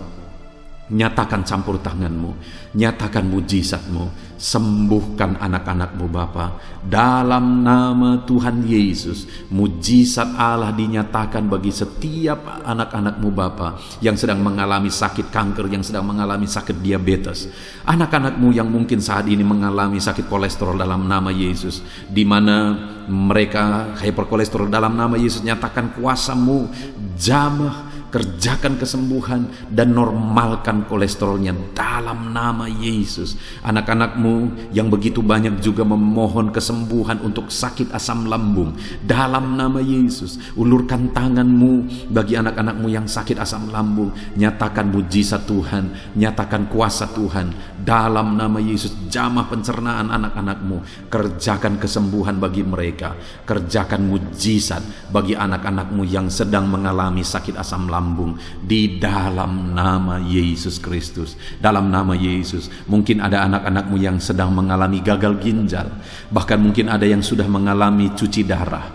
nyatakan campur tangan-Mu, nyatakan mujizat-Mu. Sembuhkan anak-anak-Mu Bapa dalam nama Tuhan Yesus. Mujizat Allah dinyatakan bagi setiap anak-anak-Mu Bapa yang sedang mengalami sakit kanker, yang sedang mengalami sakit diabetes. Anak-anak-Mu yang mungkin saat ini mengalami sakit kolesterol dalam nama Yesus, di mana mereka hyperkolesterol dalam nama Yesus. Nyatakan kuasa-Mu, jamah, kerjakan kesembuhan dan normalkan kolesterolnya dalam nama Yesus. Anak-anak-Mu yang begitu banyak juga memohon kesembuhan untuk sakit asam lambung dalam nama Yesus. Ulurkan tangan-Mu bagi anak-anak-Mu yang sakit asam lambung. Nyatakan mujizat Tuhan, nyatakan kuasa Tuhan dalam nama Yesus. Jamah pencernaan anak-anak-Mu, kerjakan kesembuhan bagi mereka. Kerjakan mujizat bagi anak-anak-Mu yang sedang mengalami sakit asam lambung di dalam nama Yesus Kristus. Dalam nama Yesus. Mungkin ada anak-anak-Mu yang sedang mengalami gagal ginjal, bahkan mungkin ada yang sudah mengalami cuci darah.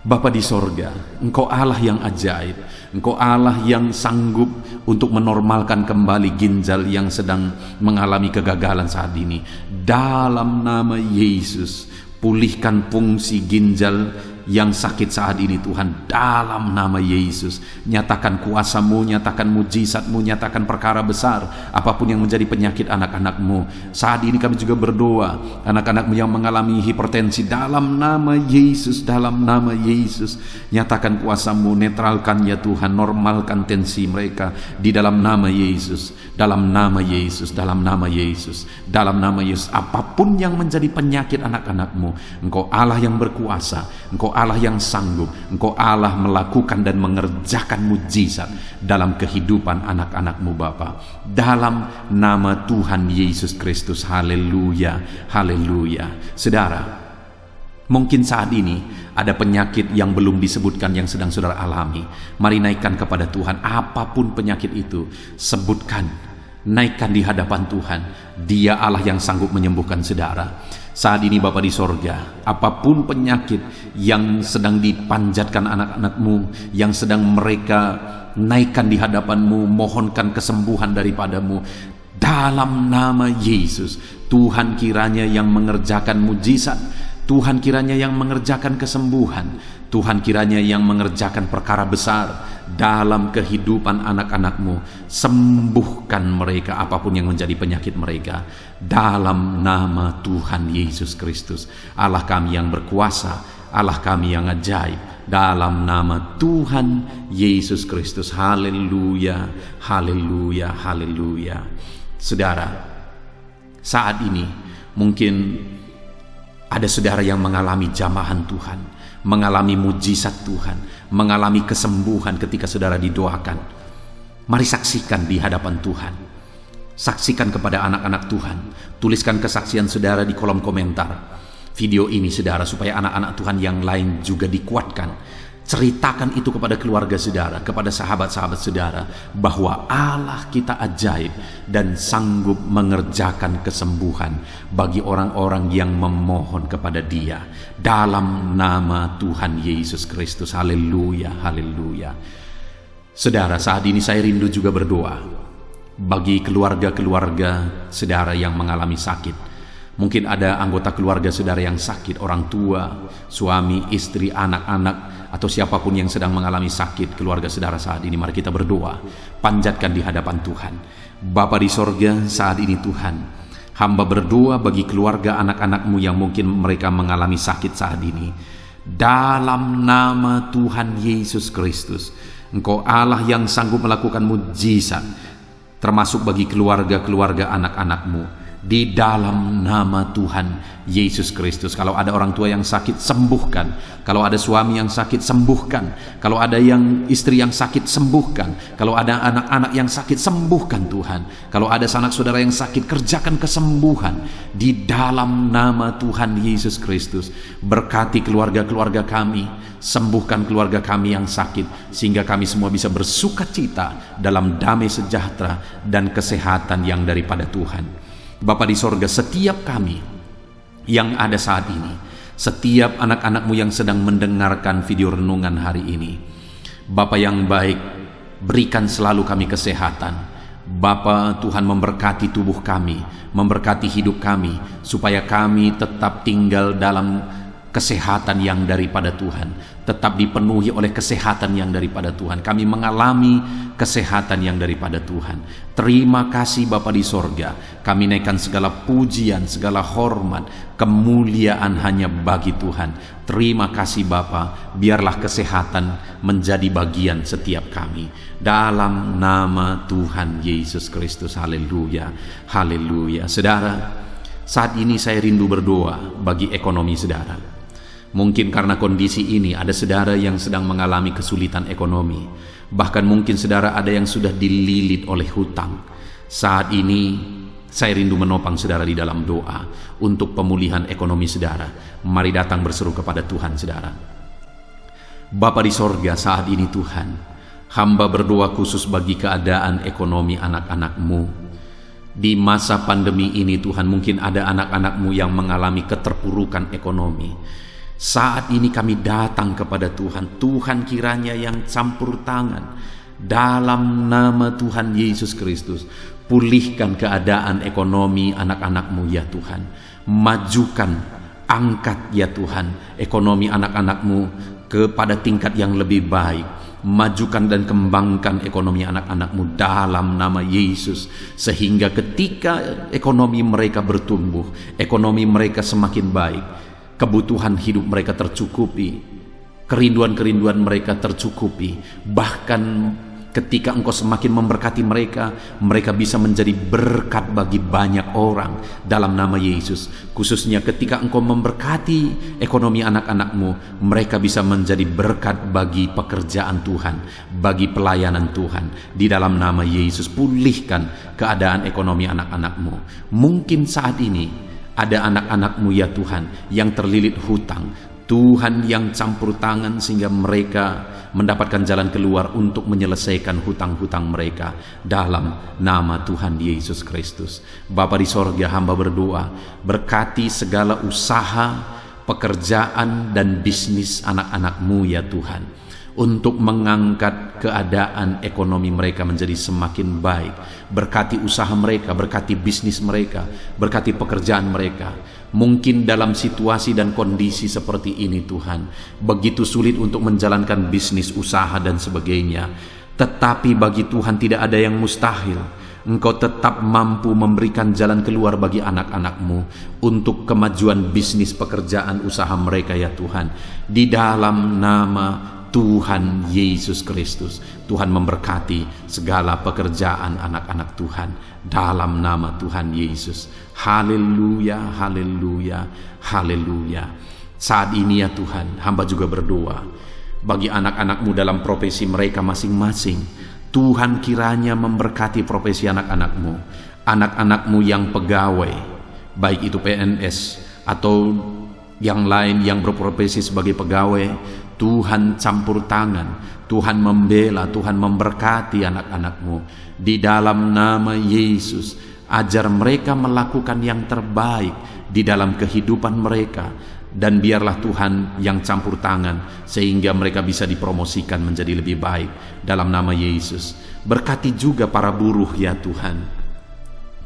Bapa di sorga, Engkau Allah yang ajaib. Engkau Allah yang sanggup untuk menormalkan kembali ginjal yang sedang mengalami kegagalan saat ini. Dalam nama Yesus, pulihkan fungsi ginjal yang sakit saat ini Tuhan, dalam nama Yesus. Nyatakan kuasa-Mu, nyatakan mujizat-Mu, nyatakan perkara besar apapun yang menjadi penyakit anak-anak-Mu. Saat ini kami juga berdoa anak-anak-Mu yang mengalami hipertensi, dalam nama Yesus, dalam nama Yesus. Nyatakan kuasa-Mu, netralkan ya Tuhan, normalkan tensi mereka di dalam nama Yesus. Dalam nama Yesus, dalam nama Yesus, dalam nama Yesus. Apapun yang menjadi penyakit anak-anak-Mu, Engkau Allah yang berkuasa, Engkau Allah yang sanggup, Engkau Allah melakukan dan mengerjakan mujizat dalam kehidupan anak-anak-Mu Bapa. Dalam nama Tuhan Yesus Kristus. Haleluya, haleluya. Saudara, Mungkin saat ini ada penyakit yang belum disebutkan yang sedang saudara alami. Mari naikkan kepada Tuhan apapun penyakit itu, sebutkan, naikkan di hadapan Tuhan. Dia Allah yang sanggup menyembuhkan saudara. Saat ini Bapa di sorga, apapun penyakit yang sedang dipanjatkan anak-anakmu, yang sedang mereka naikkan di hadapanmu, mohonkan kesembuhan daripadamu, dalam nama Yesus, Tuhan kiranya yang mengerjakan mujizat, Tuhan kiranya yang mengerjakan kesembuhan, Tuhan kiranya yang mengerjakan perkara besar dalam kehidupan anak-anakmu. Sembuhkan mereka apapun yang menjadi penyakit mereka, dalam nama Tuhan Yesus Kristus, Allah kami yang berkuasa, Allah kami yang ajaib, dalam nama Tuhan Yesus Kristus. Haleluya, haleluya, haleluya. Saudara, saat ini mungkin ada saudara yang mengalami jamahan Tuhan, mengalami mujizat Tuhan, mengalami kesembuhan ketika saudara didoakan. Mari saksikan di hadapan Tuhan. Saksikan kepada anak-anak Tuhan. Tuliskan kesaksian saudara di kolom komentar video ini saudara, supaya anak-anak Tuhan yang lain juga dikuatkan. Ceritakan itu kepada keluarga saudara, kepada sahabat-sahabat saudara, bahwa Allah kita ajaib dan sanggup mengerjakan kesembuhan bagi orang-orang yang memohon kepada Dia, dalam nama Tuhan Yesus Kristus. Haleluya, haleluya. Saudara, saat ini saya rindu juga berdoa bagi keluarga-keluarga saudara yang mengalami sakit. Mungkin ada anggota keluarga saudara yang sakit, orang tua, suami, istri, anak-anak, atau siapapun yang sedang mengalami sakit keluarga saudara saat ini. Mari kita berdoa, panjatkan di hadapan Tuhan. Bapa di sorga, saat ini Tuhan, hamba berdoa bagi keluarga anak-anakmu yang mungkin mereka mengalami sakit saat ini. Dalam nama Tuhan Yesus Kristus, Engkau Allah yang sanggup melakukan mujizat, termasuk bagi keluarga-keluarga anak-anakmu. Di dalam nama Tuhan Yesus Kristus. Kalau ada orang tua yang sakit, sembuhkan. Kalau ada suami yang sakit, sembuhkan. Kalau ada yang istri yang sakit, sembuhkan. Kalau ada anak-anak yang sakit, sembuhkan Tuhan. Kalau ada sanak saudara yang sakit, kerjakan kesembuhan di dalam nama Tuhan Yesus Kristus. Berkati keluarga-keluarga kami, sembuhkan keluarga kami yang sakit, sehingga kami semua bisa bersuka cita dalam damai sejahtera dan kesehatan yang daripada Tuhan. Bapa di sorga, setiap kami yang ada saat ini, setiap anak-anakmu yang sedang mendengarkan video renungan hari ini, Bapa yang baik, berikan selalu kami kesehatan. Bapa Tuhan, memberkati tubuh kami, memberkati hidup kami, supaya kami tetap tinggal dalam kesehatan yang daripada Tuhan, tetap dipenuhi oleh kesehatan yang daripada Tuhan. Kami mengalami kesehatan yang daripada Tuhan. Terima kasih Bapa di sorga. Kami naikkan segala pujian, segala hormat, kemuliaan hanya bagi Tuhan. Terima kasih Bapa. Biarlah kesehatan menjadi bagian setiap kami, dalam nama Tuhan Yesus Kristus. Haleluya, haleluya. Saudara, saat ini saya rindu berdoa bagi ekonomi saudara. Mungkin karena kondisi ini ada saudara yang sedang mengalami kesulitan ekonomi. Bahkan mungkin saudara ada yang sudah dililit oleh hutang. Saat ini saya rindu menopang saudara di dalam doa untuk pemulihan ekonomi saudara. Mari datang berseru kepada Tuhan saudara. Bapa di sorga, saat ini Tuhan, hamba berdoa khusus bagi keadaan ekonomi anak-anakmu. Di masa pandemi ini Tuhan, mungkin ada anak-anakmu yang mengalami keterpurukan ekonomi. Saat ini kami datang kepada Tuhan. Tuhan kiranya yang campur tangan, dalam nama Tuhan Yesus Kristus. Pulihkan keadaan ekonomi anak-anakmu ya Tuhan. Majukan, angkat ya Tuhan ekonomi anak-anakmu kepada tingkat yang lebih baik. Majukan dan kembangkan ekonomi anak-anakmu dalam nama Yesus, sehingga ketika ekonomi mereka bertumbuh, ekonomi mereka semakin baik, kebutuhan hidup mereka tercukupi, kerinduan-kerinduan mereka tercukupi. Bahkan ketika Engkau semakin memberkati mereka, mereka bisa menjadi berkat bagi banyak orang dalam nama Yesus. Khususnya ketika Engkau memberkati ekonomi anak-anakmu, mereka bisa menjadi berkat bagi pekerjaan Tuhan, bagi pelayanan Tuhan. Di dalam nama Yesus, pulihkan keadaan ekonomi anak-anakmu. Mungkin saat ini Ada anak-anak-Mu ya Tuhan yang terlilit hutang, Tuhan yang campur tangan sehingga mereka mendapatkan jalan keluar untuk menyelesaikan hutang-hutang mereka dalam nama Tuhan Yesus Kristus. Bapa di sorga, hamba berdoa, berkati segala usaha, pekerjaan dan bisnis anak-anak-Mu ya Tuhan, untuk mengangkat keadaan ekonomi mereka menjadi semakin baik. Berkati usaha mereka, berkati bisnis mereka, berkati pekerjaan mereka. Mungkin dalam situasi dan kondisi seperti ini Tuhan, begitu sulit untuk menjalankan bisnis, usaha dan sebagainya, tetapi bagi Tuhan tidak ada yang mustahil. Engkau tetap mampu memberikan jalan keluar bagi anak-anak-Mu untuk kemajuan bisnis, pekerjaan, usaha mereka ya Tuhan, di dalam nama Tuhan Yesus Kristus. Tuhan memberkati segala pekerjaan anak-anak Tuhan dalam nama Tuhan Yesus. Haleluya, haleluya, haleluya. Saat ini ya Tuhan, hamba juga berdoa bagi anak-anak-Mu dalam profesi mereka masing-masing. Tuhan kiranya memberkati profesi anak-anak-Mu, anak-anak-Mu yang pegawai, baik itu PNS atau yang lain yang berprofesi sebagai pegawai. Tuhan campur tangan, Tuhan membela, Tuhan memberkati anak-anak-Mu di dalam nama Yesus. Ajar mereka melakukan yang terbaik di dalam kehidupan mereka, dan biarlah Tuhan yang campur tangan sehingga mereka bisa dipromosikan menjadi lebih baik dalam nama Yesus. Berkati juga para buruh ya Tuhan,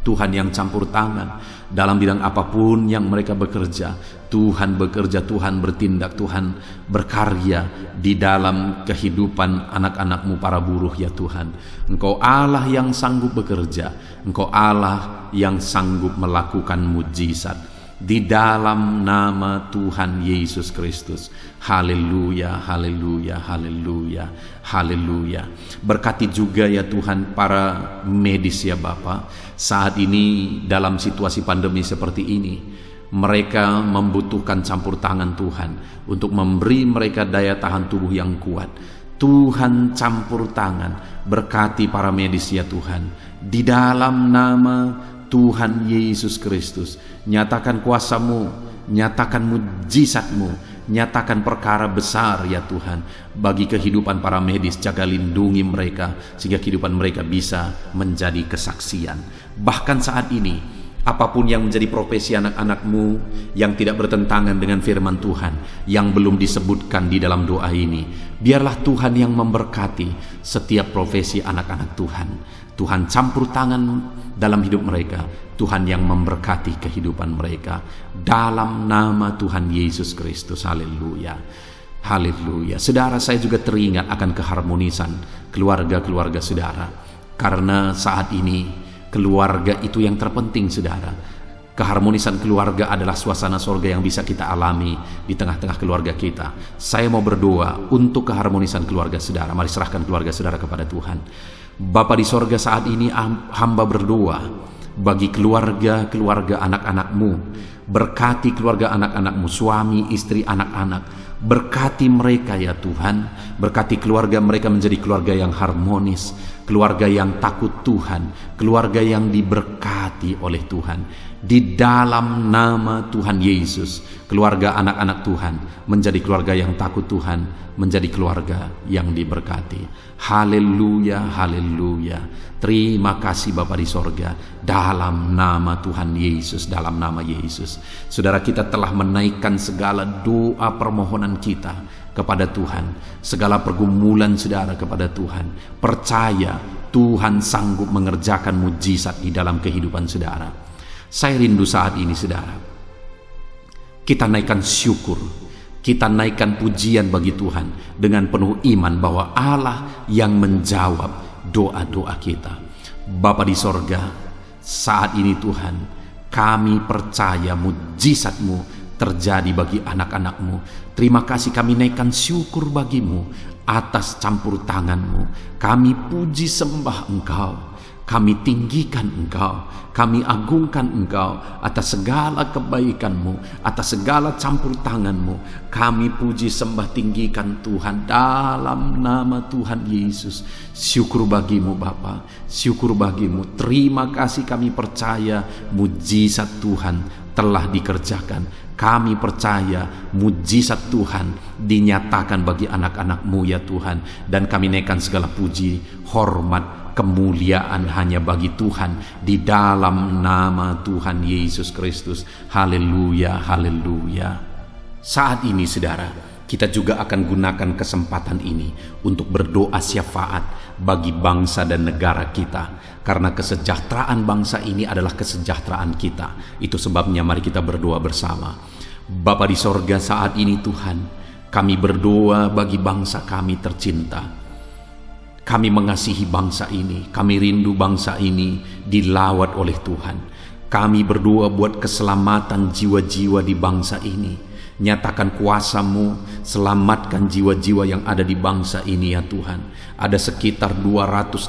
Tuhan yang campur tangan dalam bidang apapun yang mereka bekerja. Tuhan bekerja, Tuhan bertindak, Tuhan berkarya di dalam kehidupan anak-anak-Mu para buruh ya Tuhan. Engkau Allah yang sanggup bekerja, Engkau Allah yang sanggup melakukan mujizat di dalam nama Tuhan Yesus Kristus. Haleluya, haleluya, haleluya, haleluya. Berkati juga ya Tuhan para medis ya Bapa. Saat ini dalam situasi pandemi seperti ini, mereka membutuhkan campur tangan Tuhan untuk memberi mereka daya tahan tubuh yang kuat. Tuhan campur tangan, berkati para medis ya Tuhan, di dalam nama Tuhan Yesus Kristus. Nyatakan kuasa-Mu, nyatakan mujizat-Mu, nyatakan perkara besar ya Tuhan bagi kehidupan para medis. Jaga lindungi mereka sehingga kehidupan mereka bisa menjadi kesaksian. Bahkan saat ini, apapun yang menjadi profesi anak-anak-Mu yang tidak bertentangan dengan firman Tuhan yang belum disebutkan di dalam doa ini, biarlah Tuhan yang memberkati setiap profesi anak-anak Tuhan. Tuhan campur tangan dalam hidup mereka, Tuhan yang memberkati kehidupan mereka dalam nama Tuhan Yesus Kristus. Haleluya, haleluya. Saudara, saya juga teringat akan keharmonisan keluarga-keluarga saudara, karena saat ini keluarga itu yang terpenting saudara. Keharmonisan keluarga adalah suasana sorga yang bisa kita alami di tengah-tengah keluarga kita. Saya mau berdoa untuk keharmonisan keluarga saudara. Mari serahkan keluarga saudara kepada Tuhan. Bapa di sorga, saat ini hamba berdoa bagi keluarga-keluarga anak-anak-Mu. Berkati keluarga anak-anak-Mu, suami, istri, anak-anak. Berkati mereka ya Tuhan. Berkati keluarga mereka menjadi keluarga yang harmonis, keluarga yang takut Tuhan, keluarga yang diberkati oleh Tuhan. Di dalam nama Tuhan Yesus, keluarga anak-anak Tuhan menjadi keluarga yang takut Tuhan, menjadi keluarga yang diberkati. Haleluya, haleluya. Terima kasih Bapa di sorga, dalam nama Tuhan Yesus, dalam nama Yesus. Saudara, kita telah menaikkan segala doa permohonan kita kepada Tuhan, segala pergumulan saudara kepada Tuhan. Percaya Tuhan sanggup mengerjakan mujizat di dalam kehidupan saudara. Saya rindu saat ini saudara, kita naikkan syukur, kita naikkan pujian bagi Tuhan dengan penuh iman bahwa Allah yang menjawab doa-doa kita. Bapa di sorga, saat ini Tuhan, kami percaya mujizat-Mu terjadi bagi anak-anak-Mu. Terima kasih, kami naikkan syukur bagi-Mu atas campur tangan-Mu. Kami puji sembah Engkau Kami tinggikan Engkau, kami agungkan Engkau atas segala kebaikan-Mu, atas segala campur tangan-Mu. Kami puji sembah tinggikan Tuhan dalam nama Tuhan Yesus. Syukur bagi-Mu Bapa, syukur bagi-Mu. Terima kasih, kami percaya mujizat Tuhan telah dikerjakan. Kami percaya mujizat Tuhan dinyatakan bagi anak-anak-Mu ya Tuhan. Dan kami naikkan segala puji, hormat, kemuliaan hanya bagi Tuhan di dalam nama Tuhan Yesus Kristus. Haleluya, haleluya. Saat ini saudara, kita juga akan gunakan kesempatan ini untuk berdoa syafaat bagi bangsa dan negara kita. Karena kesejahteraan bangsa ini adalah kesejahteraan kita. Itu sebabnya mari kita berdoa bersama. Bapa di sorga, saat ini Tuhan, kami berdoa bagi bangsa kami tercinta. Kami mengasihi bangsa ini, kami rindu bangsa ini dilawat oleh Tuhan. Kami berdoa buat keselamatan jiwa-jiwa di bangsa ini. Nyatakan kuasa-Mu, selamatkan jiwa-jiwa yang ada di bangsa ini ya Tuhan. Ada sekitar 260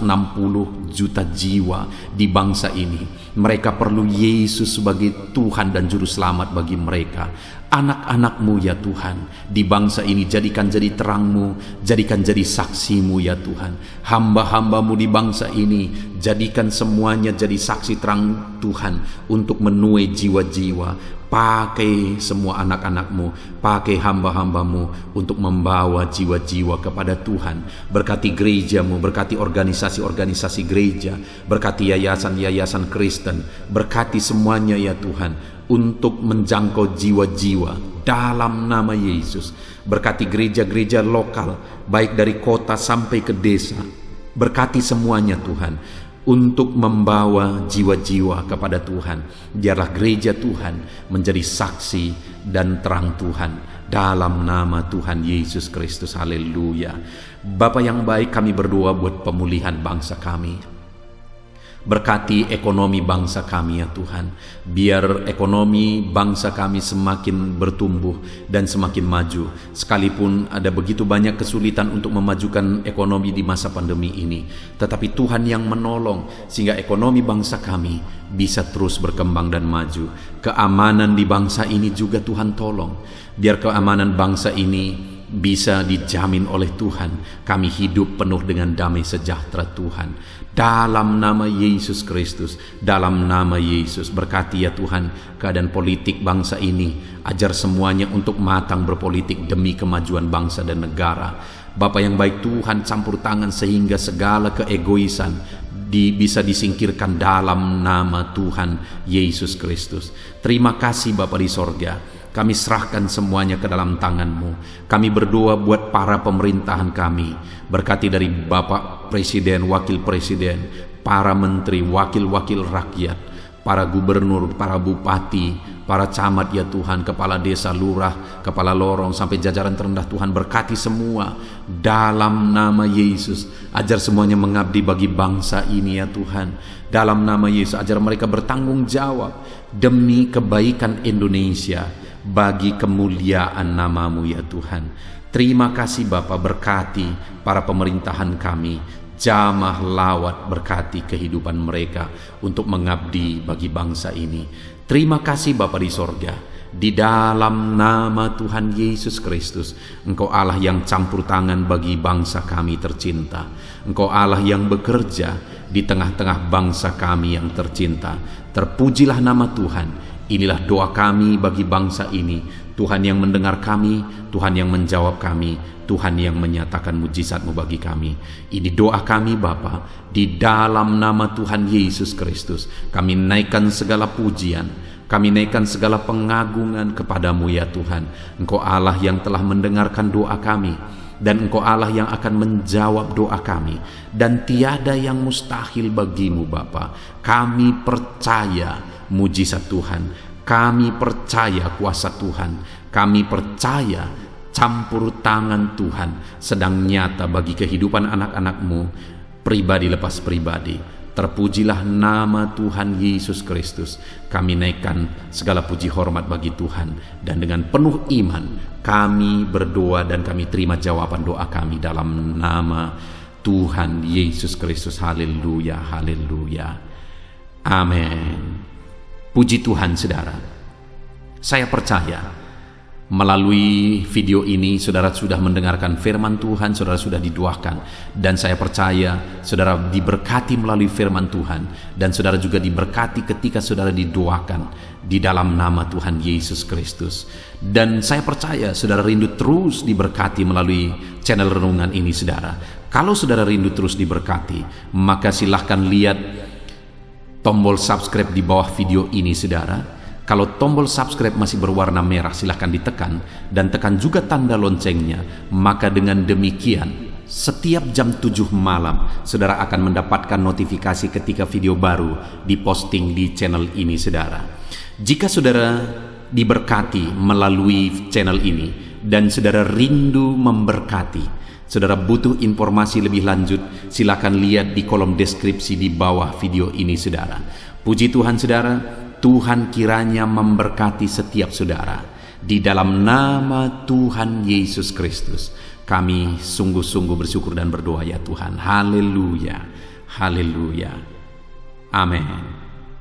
juta jiwa di bangsa ini. Mereka perlu Yesus sebagai Tuhan dan Juru Selamat bagi mereka. Anak-anak-Mu ya Tuhan, di bangsa ini jadikan jadi terang-Mu, jadikan jadi saksi-Mu ya Tuhan. Hamba-hamba-Mu di bangsa ini, jadikan semuanya jadi saksi terang Tuhan untuk menuai jiwa-jiwa. Pakai semua anak-anak-Mu, pakai hamba-hamba-Mu untuk membawa jiwa-jiwa kepada Tuhan. Berkati gereja-Mu, berkati organisasi-organisasi gereja, berkati yayasan-yayasan Kristen, berkati semuanya ya Tuhan untuk menjangkau jiwa-jiwa dalam nama Yesus. Berkati gereja-gereja lokal, baik dari kota sampai ke desa. Berkati semuanya Tuhan untuk membawa jiwa-jiwa kepada Tuhan. Biarlah gereja Tuhan menjadi saksi dan terang Tuhan dalam nama Tuhan Yesus Kristus. Haleluya. Bapa yang baik, kami berdoa buat pemulihan bangsa kami. Berkati ekonomi bangsa kami ya Tuhan. Biar ekonomi bangsa kami semakin bertumbuh dan semakin maju. Sekalipun ada begitu banyak kesulitan untuk memajukan ekonomi di masa pandemi ini, tetapi Tuhan yang menolong sehingga ekonomi bangsa kami bisa terus berkembang dan maju. Keamanan di bangsa ini juga Tuhan tolong. Biar keamanan bangsa ini bisa dijamin oleh Tuhan. Kami hidup penuh dengan damai sejahtera Tuhan. Dalam nama Yesus Kristus, dalam nama Yesus, berkati ya Tuhan keadaan politik bangsa ini. Ajar semuanya untuk matang berpolitik demi kemajuan bangsa dan negara. Bapa yang baik Tuhan, campur tangan sehingga segala keegoisan bisa disingkirkan dalam nama Tuhan Yesus Kristus. Terima kasih Bapa di sorga. Kami serahkan semuanya ke dalam tangan-Mu. Kami berdoa buat para pemerintahan kami. Berkati dari Bapak Presiden, Wakil Presiden, para menteri, wakil-wakil rakyat, para gubernur, para bupati, para camat ya Tuhan, kepala desa, lurah, kepala lorong, sampai jajaran terendah Tuhan. Berkati semua dalam nama Yesus. Ajar semuanya mengabdi bagi bangsa ini ya Tuhan. Dalam nama Yesus, ajar mereka bertanggung jawab demi kebaikan Indonesia, bagi kemuliaan nama-Mu ya Tuhan. Terima kasih Bapa, berkati para pemerintahan kami, jamah lawat, berkati kehidupan mereka untuk mengabdi bagi bangsa ini. Terima kasih Bapa di sorga. Di dalam nama Tuhan Yesus Kristus, Engkau Allah yang campur tangan bagi bangsa kami tercinta. Engkau Allah yang bekerja di tengah-tengah bangsa kami yang tercinta. Terpujilah nama Tuhan. Inilah doa kami bagi bangsa ini. Tuhan yang mendengar kami, Tuhan yang menjawab kami, Tuhan yang menyatakan mujizat-Mu bagi kami. Ini doa kami Bapa, di dalam nama Tuhan Yesus Kristus. Kami naikkan segala pujian, kami naikkan segala pengagungan kepada-Mu ya Tuhan. Engkau Allah yang telah mendengarkan doa kami, dan Engkau Allah yang akan menjawab doa kami, dan tiada yang mustahil bagi-Mu Bapa. Kami percaya mujizat Tuhan, kami percaya kuasa Tuhan, kami percaya campur tangan Tuhan sedang nyata bagi kehidupan anak-anak-Mu, pribadi lepas pribadi. Terpujilah nama Tuhan Yesus Kristus. Kami naikkan segala puji hormat bagi Tuhan, dan dengan penuh iman kami berdoa dan kami terima jawaban doa kami dalam nama Tuhan Yesus Kristus. Haleluya, haleluya. Amin. Puji Tuhan saudara. Saya percaya melalui video ini saudara sudah mendengarkan firman Tuhan, saudara sudah didoakan, dan saya percaya saudara diberkati melalui firman Tuhan, dan saudara juga diberkati ketika saudara didoakan di dalam nama Tuhan Yesus Kristus. Dan saya percaya saudara rindu terus diberkati melalui channel renungan ini saudara. Kalau saudara rindu terus diberkati, maka silahkan lihat tombol subscribe di bawah video ini saudara. Kalau tombol subscribe masih berwarna merah, silahkan ditekan dan tekan juga tanda loncengnya. Maka dengan demikian setiap jam 7 malam saudara akan mendapatkan notifikasi ketika video baru diposting di channel ini saudara. Jika saudara diberkati melalui channel ini dan saudara rindu memberkati, saudara butuh informasi lebih lanjut, silakan lihat di kolom deskripsi di bawah video ini saudara. Puji Tuhan saudara, Tuhan kiranya memberkati setiap saudara. Di dalam nama Tuhan Yesus Kristus, kami sungguh-sungguh bersyukur dan berdoa ya Tuhan. Haleluya, haleluya. Amin.